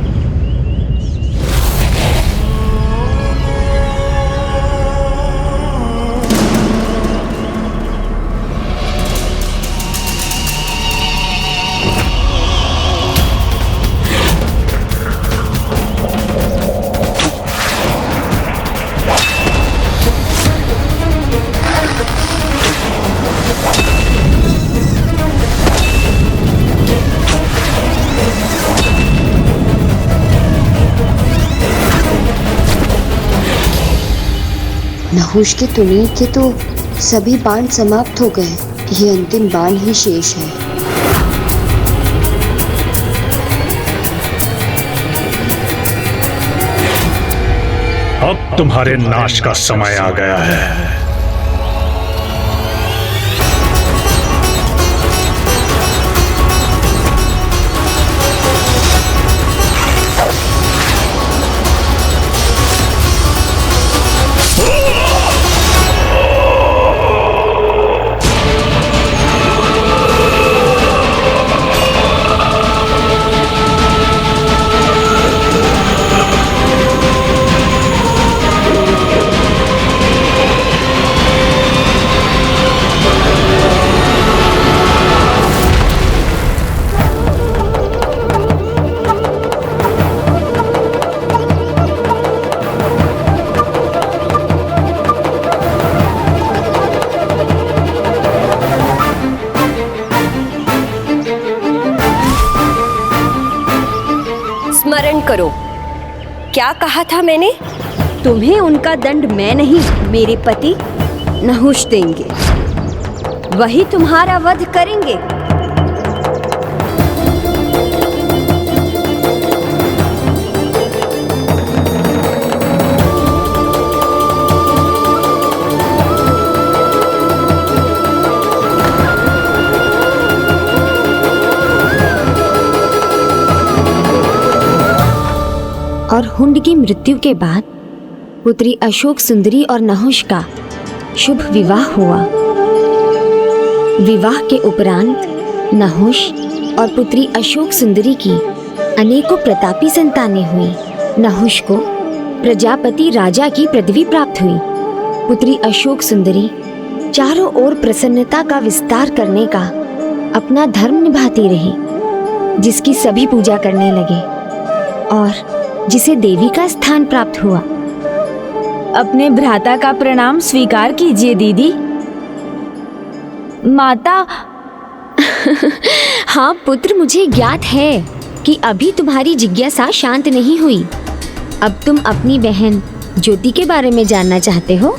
नहुष के तुनीर के तो सभी बाण समाप्त हो गए। ये अंतिम बाण ही शेष है। अब तुम्हारे नाश का समय आ गया है। स्मरण करो, क्या कहा था मैंने? तुम्हें उनका दंड मैं नहीं, मेरे पति नहुष देंगे। वही तुम्हारा वध करेंगे। और हुंड की मृत्यु के बाद पुत्री अशोक सुंदरी और नहुष का शुभ विवाह हुआ। विवाह के उपरांत नहुष और पुत्री अशोक सुंदरी की अनेकों प्रतापी संतानें हुई। नहुष को प्रजापति राजा की पदवी प्राप्त हुई। पुत्री अशोक सुंदरी चारों ओर प्रसन्नता का विस्तार करने का अपना धर्म निभाती रही, जिसकी सभी पूजा करने लगे और जिसे देवी का स्थान प्राप्त हुआ। अपने भ्राता का प्रणाम स्वीकार कीजिए दीदी। माता। हाँ पुत्र, मुझे ज्ञात है कि अभी तुम्हारी जिज्ञासा शांत नहीं हुई। अब तुम अपनी बहन ज्योति के बारे में जानना चाहते हो।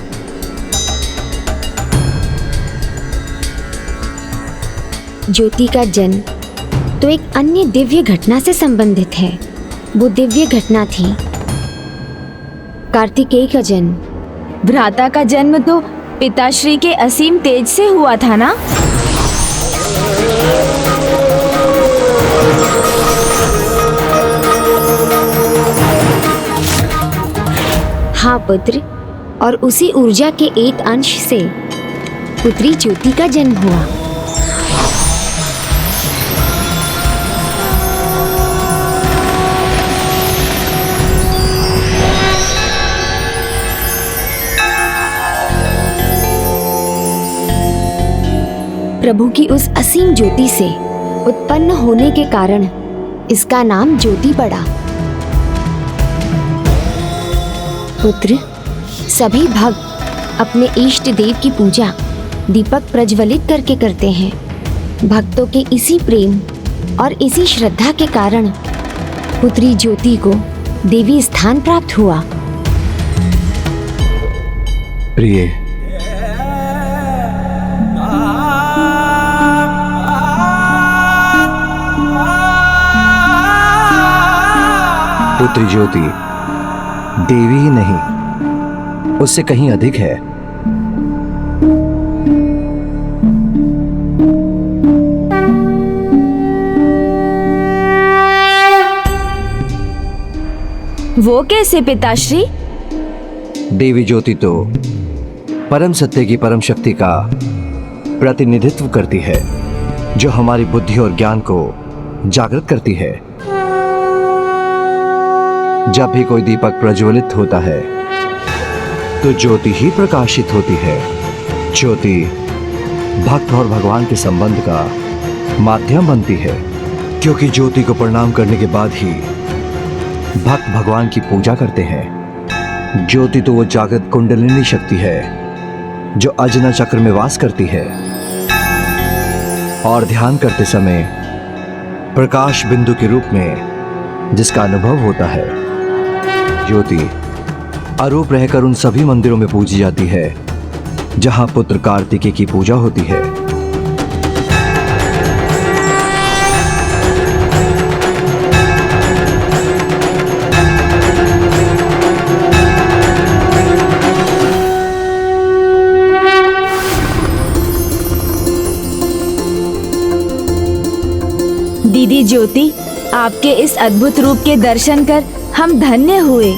ज्योति का जन्म तो एक अन्य दिव्य घटना से संबंधित है। वो दिव्य घटना थी कार्तिकेय का जन्म। भ्राता का जन्म तो पिताश्री के असीम तेज से हुआ था ना? हाँ पुत्र, और उसी ऊर्जा के एक अंश से पुत्री ज्योति का जन्म हुआ। प्रभु की उस असीम ज्योति से उत्पन्न होने के कारण इसका नाम ज्योति पड़ा। पुत्र, सभी भक्त अपने इष्ट देव की पूजा दीपक प्रज्वलित करके करते हैं। भक्तों के इसी प्रेम और इसी श्रद्धा के कारण पुत्री ज्योति को देवी स्थान प्राप्त हुआ। प्रिय, पुत्री ज्योति देवी ही नहीं, उससे कहीं अधिक है। वो कैसे पिताश्री? देवी ज्योति तो परम सत्य की परम शक्ति का प्रतिनिधित्व करती है, जो हमारी बुद्धि और ज्ञान को जागृत करती है। जब भी कोई दीपक प्रज्वलित होता है तो ज्योति ही प्रकाशित होती है। ज्योति भक्त और भगवान के संबंध का माध्यम बनती है, क्योंकि ज्योति को प्रणाम करने के बाद ही भक्त भगवान की पूजा करते हैं। ज्योति तो वो जागृत कुंडलिनी शक्ति है जो अजना चक्र में वास करती है और ध्यान करते समय प्रकाश बिंदु के रूप में जिसका अनुभव होता है। ज्योति अरूप रहकर उन सभी मंदिरों में पूजी जाती है जहां पुत्र कार्तिकेय की पूजा होती है। दीदी ज्योति, आपके इस अद्भुत रूप के दर्शन कर हम धन्य हुए।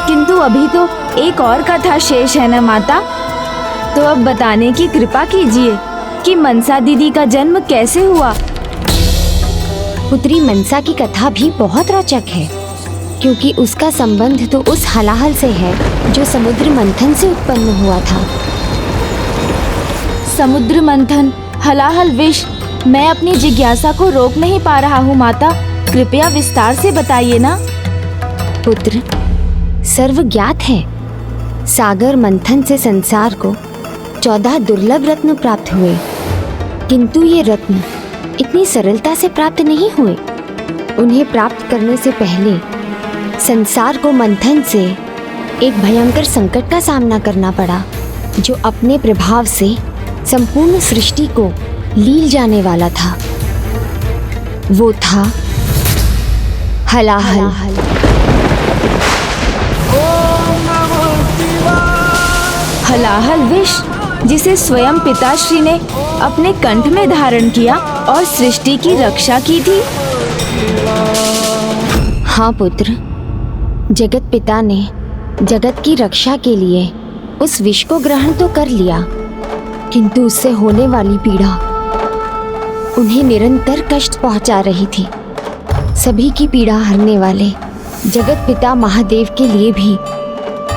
किंतु अभी तो एक और कथा शेष है ना माता? तो अब बताने की कृपा कीजिए कि मनसा दीदी का जन्म कैसे हुआ। पुत्री मनसा की कथा भी बहुत रोचक है, क्योंकि उसका संबंध तो उस हलाहल से है जो समुद्र मंथन से उत्पन्न हुआ था। समुद्र मंथन, हलाहल विष, मैं अपनी जिज्ञासा को रोक नहीं पा रहा हूँ माता, कृपया विस्तार से बताइए ना। पुत्र, सर्व ज्ञात है, सागर मंथन से संसार को 14 दुर्लभ रत्न प्राप्त हुए। किंतु ये रत्न इतनी सरलता से प्राप्त नहीं हुए। उन्हें प्राप्त करने से पहले संसार को मंथन से एक भयंकर संकट का सामना करना पड़ा, जो अपने प्रभाव से संपूर्ण सृष्टि को लील जाने वाला था। वो था हलाहल। हलाहल विष, जिसे स्वयं पिताश्री ने अपने कंठ में धारण किया और सृष्टि की रक्षा की थी। हाँ पुत्र, जगत पिता ने जगत की रक्षा के लिए उस विष को ग्रहण तो कर लिया, किंतु उससे होने वाली पीड़ा उन्हें निरंतर कष्ट पहुंचा रही थी। सभी की पीड़ा हरने वाले जगत पिता महादेव के लिए भी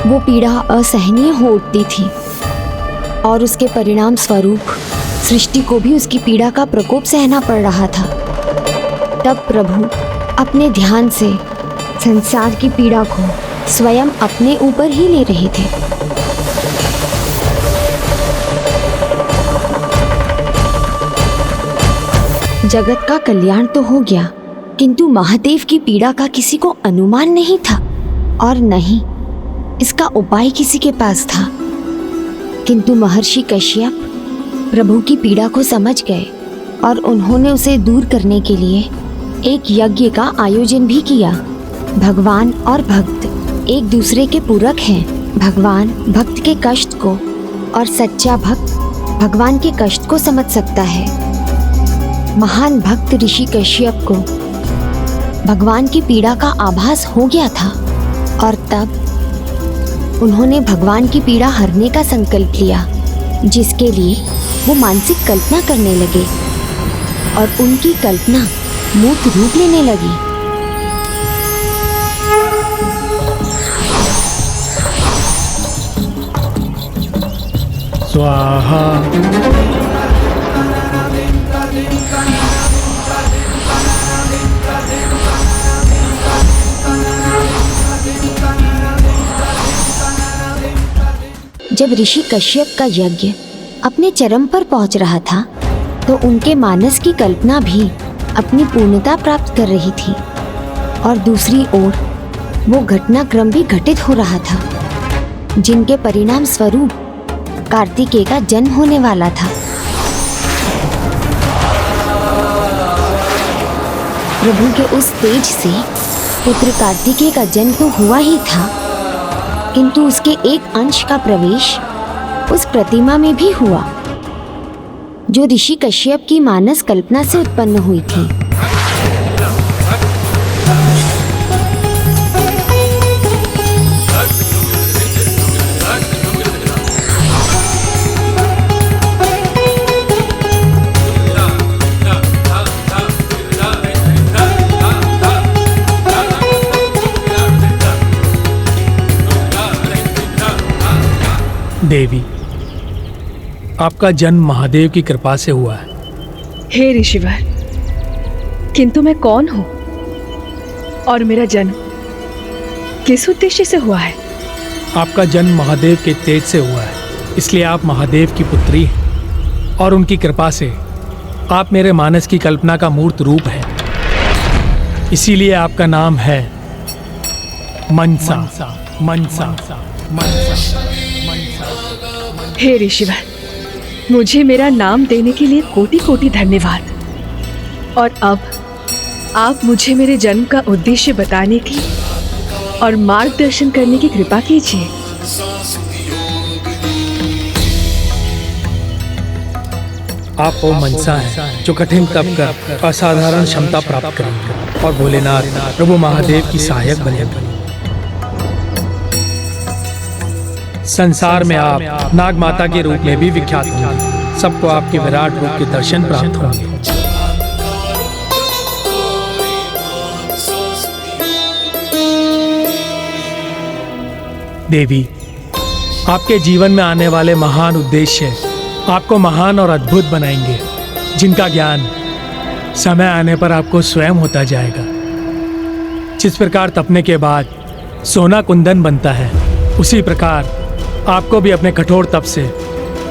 वो पीड़ा असहनीय हो उठती थी, और उसके परिणाम स्वरूप सृष्टि को भी उसकी पीड़ा का प्रकोप सहना पड़ रहा था। तब प्रभु अपने ध्यान से संसार की पीड़ा को स्वयं अपने ऊपर ही ले रहे थे। जगत का कल्याण तो हो गया, किंतु महादेव की पीड़ा का किसी को अनुमान नहीं था, और नहीं इसका उपाय किसी के पास था। किंतु महर्षि कश्यप प्रभु की पीड़ा को समझ गए, और उन्होंने उसे दूर करने के लिए एक यज्ञ का आयोजन भी किया। भगवान और भक्त एक दूसरे के पूरक हैं। भगवान भक्त के कष्ट को और सच्चा भक्त भगवान के कष्ट को समझ सकता है। महान भक्त ऋषि कश्यप को भगवान की पीड़ा का आभास हो गया था, और तब उन्होंने भगवान की पीड़ा हरने का संकल्प लिया, जिसके लिए वो मानसिक कल्पना करने लगे, और उनकी कल्पना मूर्त रूप लेने लगी। स्वाहा। जब ऋषि कश्यप का यज्ञ अपने चरम पर पहुंच रहा था, तो उनके मानस की कल्पना भी अपनी पूर्णता प्राप्त कर रही थी, और दूसरी ओर वो घटनाक्रम भी घटित हो रहा था, जिनके परिणाम स्वरूप कार्तिकेय का जन्म होने वाला था। प्रभु के उस तेज से पुत्र कार्तिकेय का जन्म तो हुआ ही था, किंतु उसके एक अंश का प्रवेश उस प्रतिमा में भी हुआ, जो ऋषि कश्यप की मानस कल्पना से उत्पन्न हुई थी। देवी, आपका जन्म महादेव की कृपा से हुआ है। हे ऋषिवर, किंतु मैं कौन हूँ और मेरा जन्म किस उद्देश्य से हुआ है? आपका जन्म महादेव के तेज से हुआ है, इसलिए आप महादेव की पुत्री हैं, और उनकी कृपा से आप मेरे मानस की कल्पना का मूर्त रूप है। इसीलिए आपका नाम है मनसा। मनसा। हे ऋषिवर, मुझे मेरा नाम देने के लिए कोटि कोटि धन्यवाद। और अब आप मुझे मेरे जन्म का उद्देश्य बताने की और मार्गदर्शन करने की कृपा कीजिए। आप वो मनसा हैं जो कठिन तप कर असाधारण क्षमता प्राप्त करेंगे, और भोलेनाथ प्रभु महादेव की सहायक बनेंगे। संसार में आप नाग माता के रूप में भी विख्यात होंगे। सबको आपके विराट रूप के दर्शन प्राप्त होंगे। देवी, आपके जीवन में आने वाले महान उद्देश्य आपको महान और अद्भुत बनाएंगे, जिनका ज्ञान समय आने पर आपको स्वयं होता जाएगा। जिस प्रकार तपने के बाद सोना कुंदन बनता है, उसी प्रकार आपको भी अपने कठोर तप से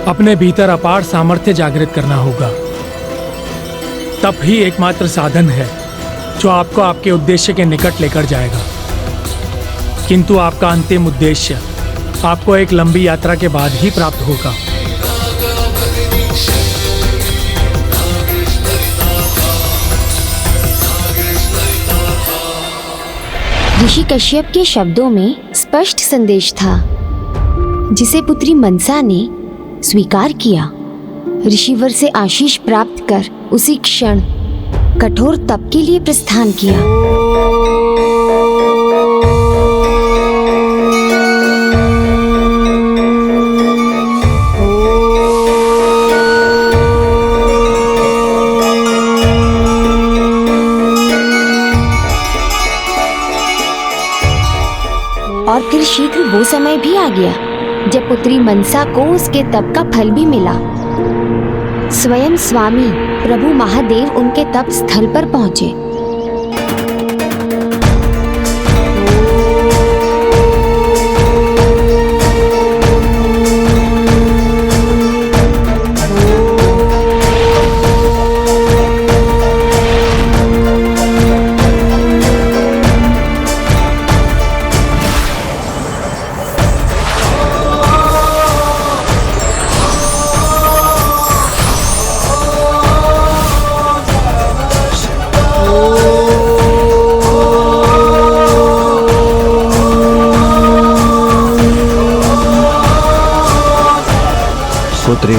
अपने भीतर अपार सामर्थ्य जागृत करना होगा, तप ही एकमात्र साधन है जो आपको आपके उद्देश्य के निकट लेकर जाएगा। किंतु आपका अंतिम उद्देश्य आपको एक लंबी यात्रा के बाद ही प्राप्त होगा। ऋषि कश्यप के शब्दों में स्पष्ट संदेश था जिसे पुत्री मनसा ने स्वीकार किया। ऋषिवर से आशीष प्राप्त कर उसी क्षण कठोर तप के लिए प्रस्थान किया। और फिर शीघ्र वो समय भी आ गया जब पुत्री मनसा को उसके तप का फल भी मिला। स्वयं स्वामी प्रभु महादेव उनके तप स्थल पर पहुंचे। पुत्री,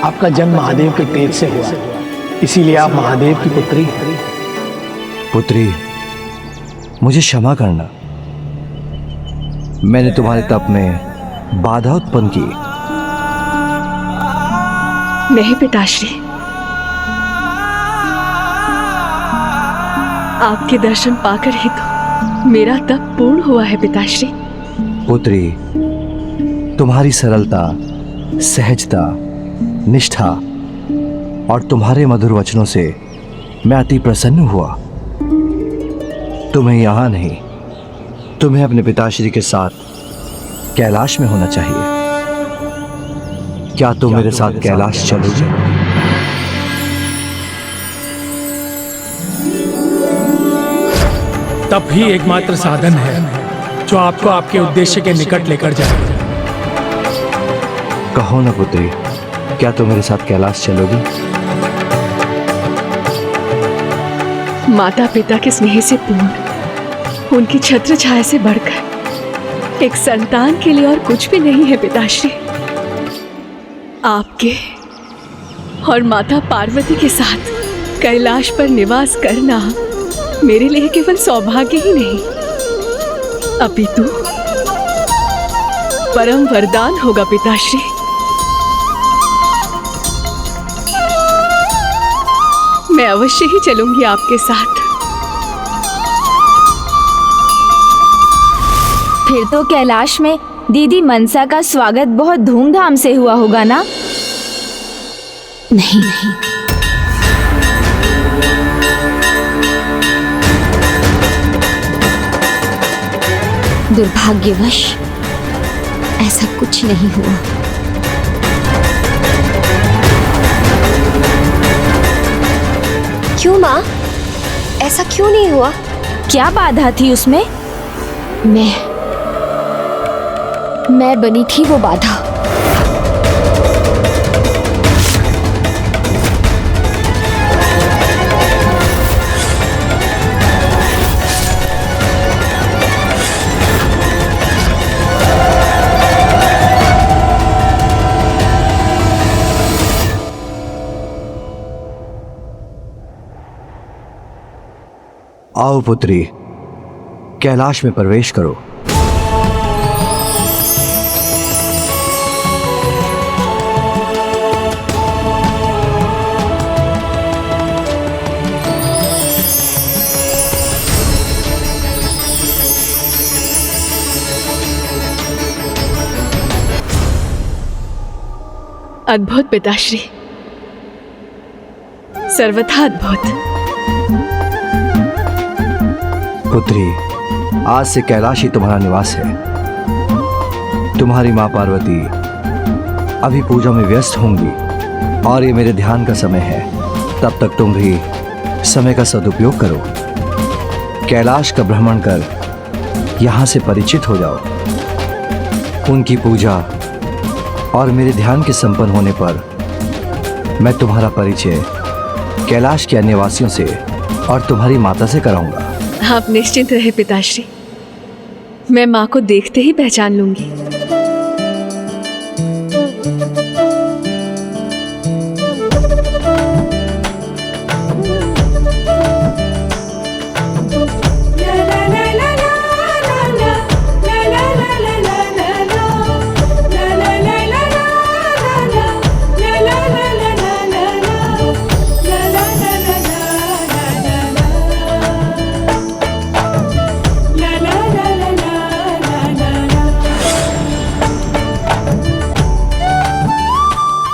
आपका जन्म महादेव के तेज से हुआ, इसीलिए आप महादेव की पुत्री हैं। पुत्री, मुझे क्षमा करना। मैंने तुम्हारे तप में बाधा उत्पन्न की। नहीं पिताश्री, आपके दर्शन पाकर ही तो मेरा तप पूर्ण हुआ है पिताश्री। पुत्री, तुम्हारी सरलता, सहजता, निष्ठा और तुम्हारे मधुर वचनों से मैं अति प्रसन्न हुआ। तुम्हें यहाँ नहीं, तुम्हें अपने पिताश्री के साथ कैलाश में होना चाहिए। क्या तुम मेरे साथ कैलाश चलोगे? तप ही एकमात्र साधन है जो आपको आपके उद्देश्य के निकट लेकर जाएगा। कहो ना पुत्री, क्या तुम मेरे साथ कैलाश चलोगी? माता पिता के स्नेह से पूर्ण, उनकी छत्र छाया से बढ़कर एक संतान के लिए और कुछ भी नहीं है पिताश्री। आपके और माता पार्वती के साथ कैलाश पर निवास करना मेरे लिए केवल सौभाग्य ही नहीं, अपितु परम वरदान होगा पिताश्री। मैं अवश्य ही चलूंगी आपके साथ। फिर तो कैलाश में दीदी मनसा का स्वागत बहुत धूमधाम से हुआ होगा ना? नहीं, दुर्भाग्यवश ऐसा कुछ नहीं हुआ। क्यों माँ? ऐसा क्यों नहीं हुआ? क्या बाधा थी उसमें? मैं बनी थी वो बाधा। आओ पुत्री, कैलाश में प्रवेश करो। अद्भुत पिताश्री, सर्वथा अद्भुत। पुत्री, आज से कैलाश ही तुम्हारा निवास है। तुम्हारी माँ पार्वती अभी पूजा में व्यस्त होंगी और ये मेरे ध्यान का समय है। तब तक तुम भी समय का सदुपयोग करो। कैलाश का भ्रमण कर यहाँ से परिचित हो जाओ। उनकी पूजा और मेरे ध्यान के संपन्न होने पर मैं तुम्हारा परिचय कैलाश के अन्य वासियों से और तुम्हारी माता से कराऊंगा। आप निश्चिंत रहे पिताश्री, मैं माँ को देखते ही पहचान लूंगी।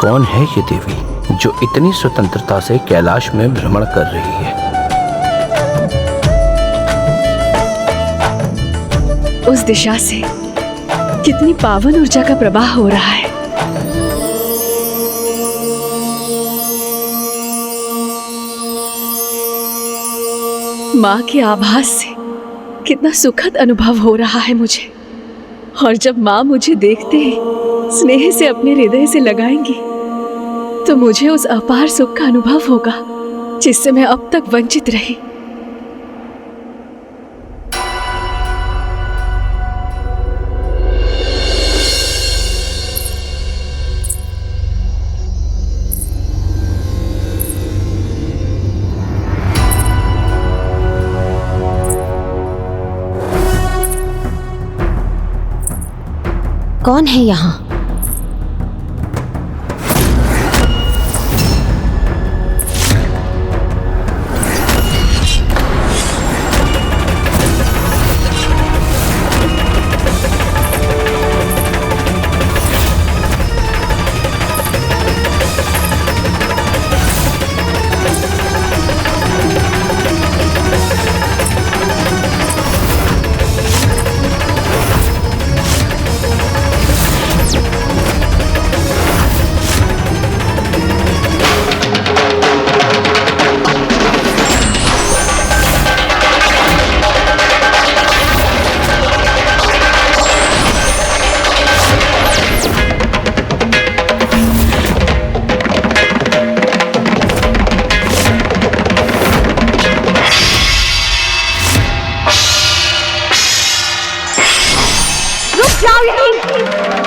कौन है ये देवी जो इतनी स्वतंत्रता से कैलाश में भ्रमण कर रही है? उस दिशा से कितनी पावन ऊर्जा का प्रवाह हो रहा है। माँ के आभास से कितना सुखद अनुभव हो रहा है मुझे। और जब माँ मुझे देखते ही स्नेह से अपने हृदय से लगाएंगी तो मुझे उस अपार सुख का अनुभव होगा जिससे मैं अब तक वंचित रही। कौन है यहाँ?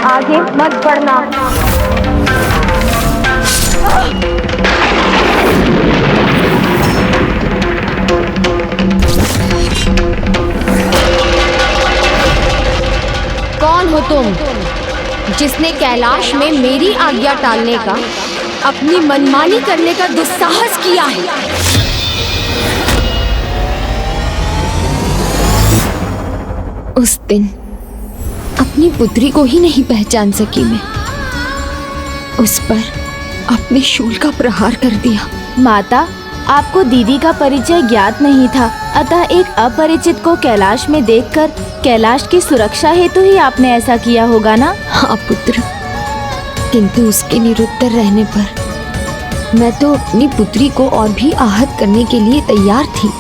आगे मत बढ़ना। कौन हो तुम जिसने कैलाश में मेरी आज्ञा टालने का, अपनी मनमानी करने का दुस्साहस किया है? उस दिन अपनी पुत्री को ही नहीं पहचान सकी मैं। उस पर अपने शूल का प्रहार कर दिया। माता, आपको दीदी का परिचय ज्ञात नहीं था, अतः एक अपरिचित को कैलाश में देखकर कैलाश की सुरक्षा हेतु ही आपने ऐसा किया होगा ना? हाँ पुत्र, किंतु उसके निरुत्तर रहने पर मैं तो अपनी पुत्री को और भी आहत करने के लिए तैयार थी।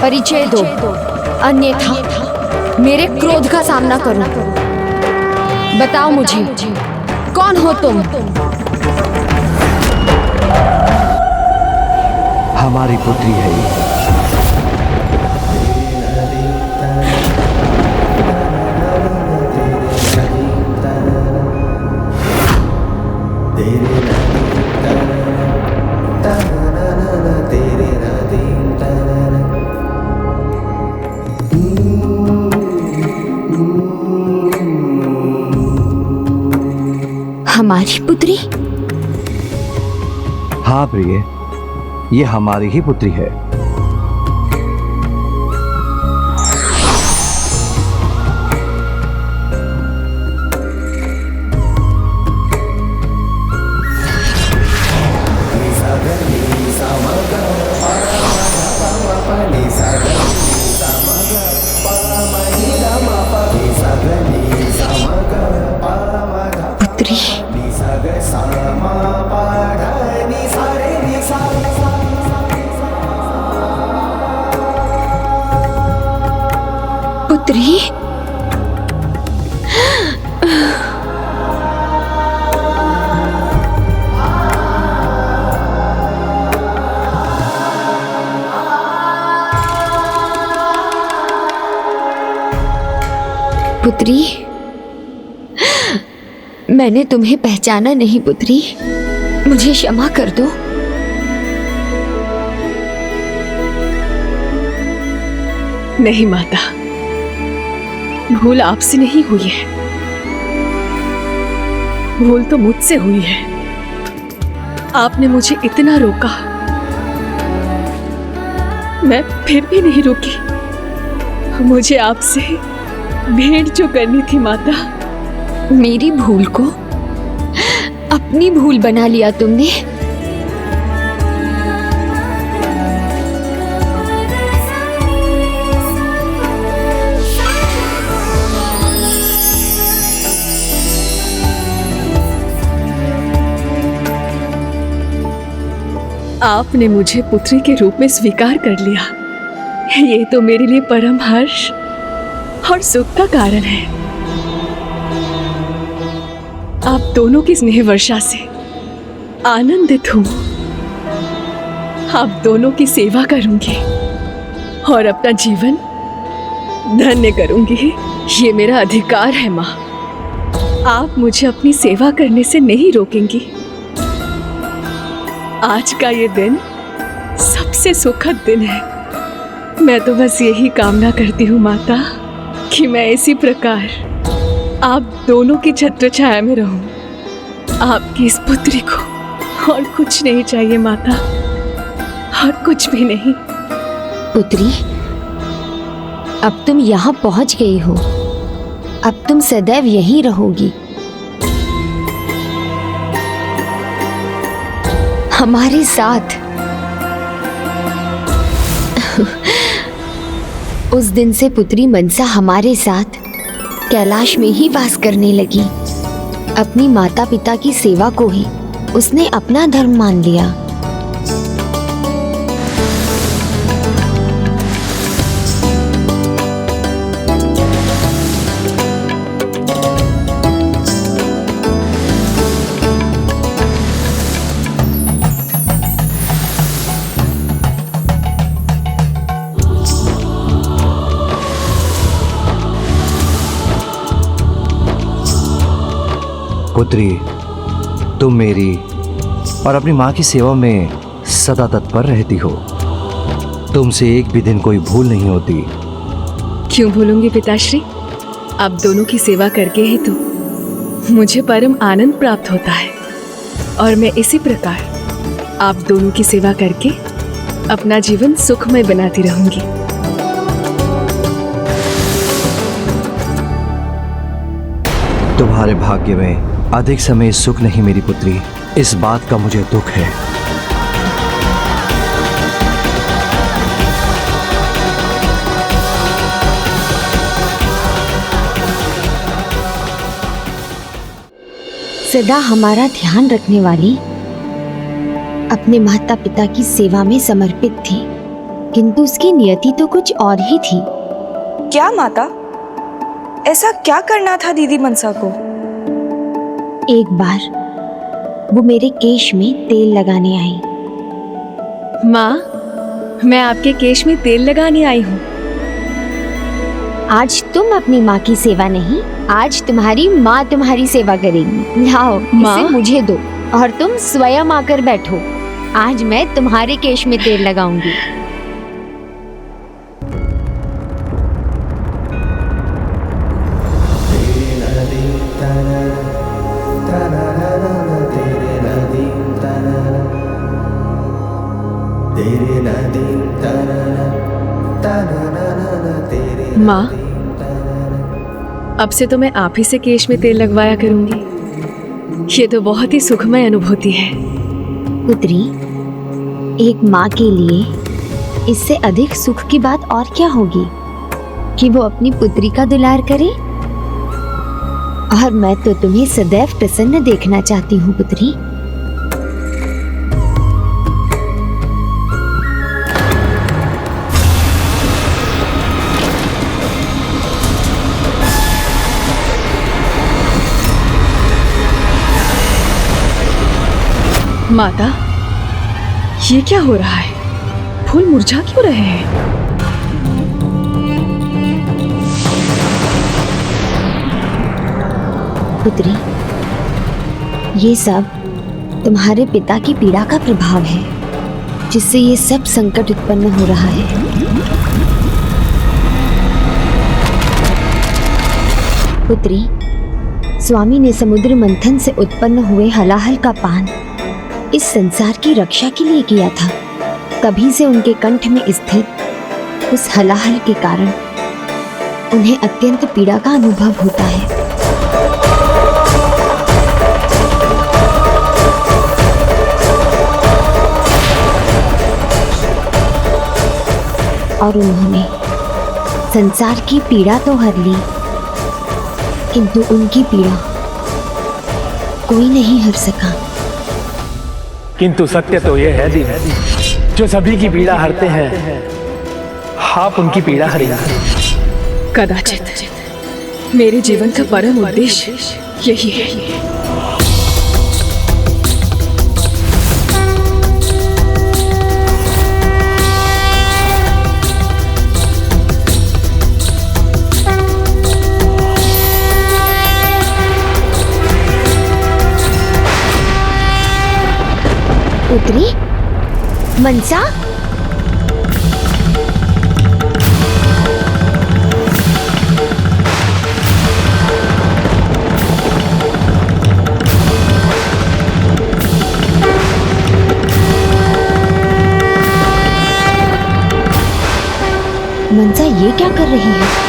परिचय दो, अन्यथा मेरे क्रोध का सामना करो। बताओ मुझे, कौन हो तुम? हमारी पुत्री है ये। हमारी पुत्री? हाँ प्रिय, ये हमारी ही पुत्री है। पुत्री, मैंने तुम्हें पहचाना नहीं पुत्री, मुझे क्षमा कर दो। नहीं माता, भूल आपसे नहीं हुई है, भूल तो मुझसे हुई है। आपने मुझे इतना रोका, मैं फिर भी नहीं रुकी। मुझे आपसे भेंट जो करनी थी माता। मेरी भूल को अपनी भूल बना लिया तुमने। आपने मुझे पुत्री के रूप में स्वीकार कर लिया, ये तो मेरे लिए परम हर्ष और सुख का कारण है। आप दोनों की स्नेह वर्षा से आनंदित हूं। आप दोनों की सेवा करूंगी और अपना जीवन धन्य करूंगी। ये मेरा अधिकार है माँ। आप मुझे अपनी सेवा करने से नहीं रोकेंगी। आज का ये दिन सबसे सुखद दिन है। मैं तो बस यही कामना करती हूँ माता कि मैं इसी प्रकार आप दोनों की छत्र छाया में रहूं। आपकी इस पुत्री को और कुछ नहीं चाहिए माता, और कुछ भी नहीं। पुत्री, अब तुम यहाँ पहुँच गई हो, अब तुम सदैव यहीं रहोगी। हमारे साथ। उस दिन से पुत्री मनसा हमारे साथ कैलाश में ही वास करने लगी। अपनी माता पिता की सेवा को ही उसने अपना धर्म मान लिया। पुत्री, तुम मेरी और अपनी माँ की सेवा में सदा तत्पर रहती हो। तुमसे एक भी दिन कोई भूल नहीं होती। क्यों भूलूंगी पिताश्री? आप दोनों की सेवा करके ही तो मुझे परम आनंद प्राप्त होता है, और मैं इसी प्रकार आप दोनों की सेवा करके अपना जीवन सुखमय बनाती रहूंगी। तुम्हारे भाग्य में अधिक समय सुख नहीं मेरी पुत्री, इस बात का मुझे दुख है। सदा हमारा ध्यान रखने वाली अपने माता पिता की सेवा में समर्पित थी, किंतु उसकी नियति तो कुछ और ही थी। क्या माता, ऐसा क्या करना था दीदी मनसा को? एक बार वो मेरे केश में तेल लगाने आई। माँ, मैं आपके केश में तेल लगाने आई हूँ। आज तुम अपनी माँ की सेवा नहीं, आज तुम्हारी माँ तुम्हारी सेवा करेगी। लाओ, इसे मुझे दो और तुम स्वयं आकर बैठो। आज मैं तुम्हारे केश में तेल लगाऊंगी। माँ, अब से तो मैं आप ही से केश में तेल लगवाया करूंगी। ये तो बहुत ही सुखमय अनुभूति है। पुत्री, एक माँ के लिए इससे अधिक सुख की बात और क्या होगी कि वो अपनी पुत्री का दुलार करे। और मैं तो तुम्हें सदैव प्रसन्न देखना चाहती हूँ पुत्री। माता, ये क्या हो रहा है? फूल मुरझा क्यों रहे हैं? पुत्री, ये सब तुम्हारे पिता की पीड़ा का प्रभाव है, जिससे ये सब संकट उत्पन्न हो रहा है। पुत्री, स्वामी ने समुद्र मंथन से उत्पन्न हुए हलाहल का पान इस संसार की रक्षा के लिए किया था। तभी से उनके कंठ में स्थित उस हलाहल के कारण उन्हें अत्यंत पीड़ा का अनुभव होता है। और उन्होंने संसार की पीड़ा तो हर ली, किंतु उनकी पीड़ा कोई नहीं हर सका। किंतु सत्य तो यह है देवी, जो सभी की पीड़ा हरते हैं, आप उनकी पीड़ा हरेंगे। कदाचित मेरे जीवन का परम उद्देश्य यही है। पुत्री, मनसा, मनसा ये क्या कर रही है?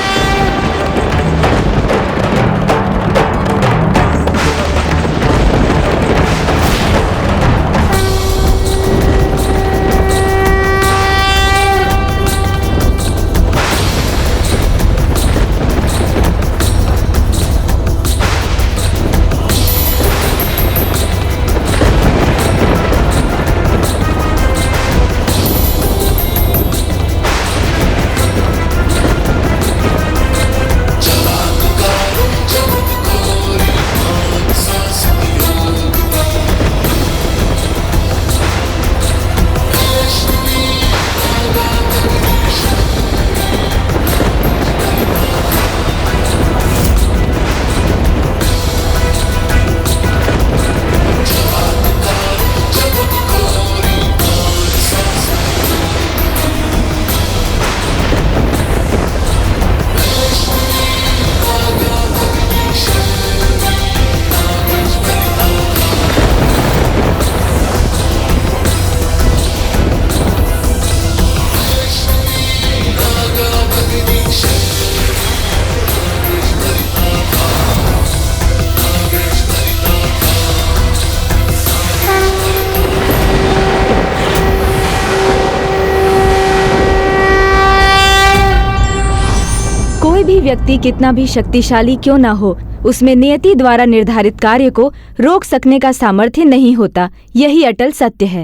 भी व्यक्ति कितना भी शक्तिशाली क्यों ना हो, उसमें नियति द्वारा निर्धारित कार्य को रोक सकने का सामर्थ्य नहीं होता। यही अटल सत्य है।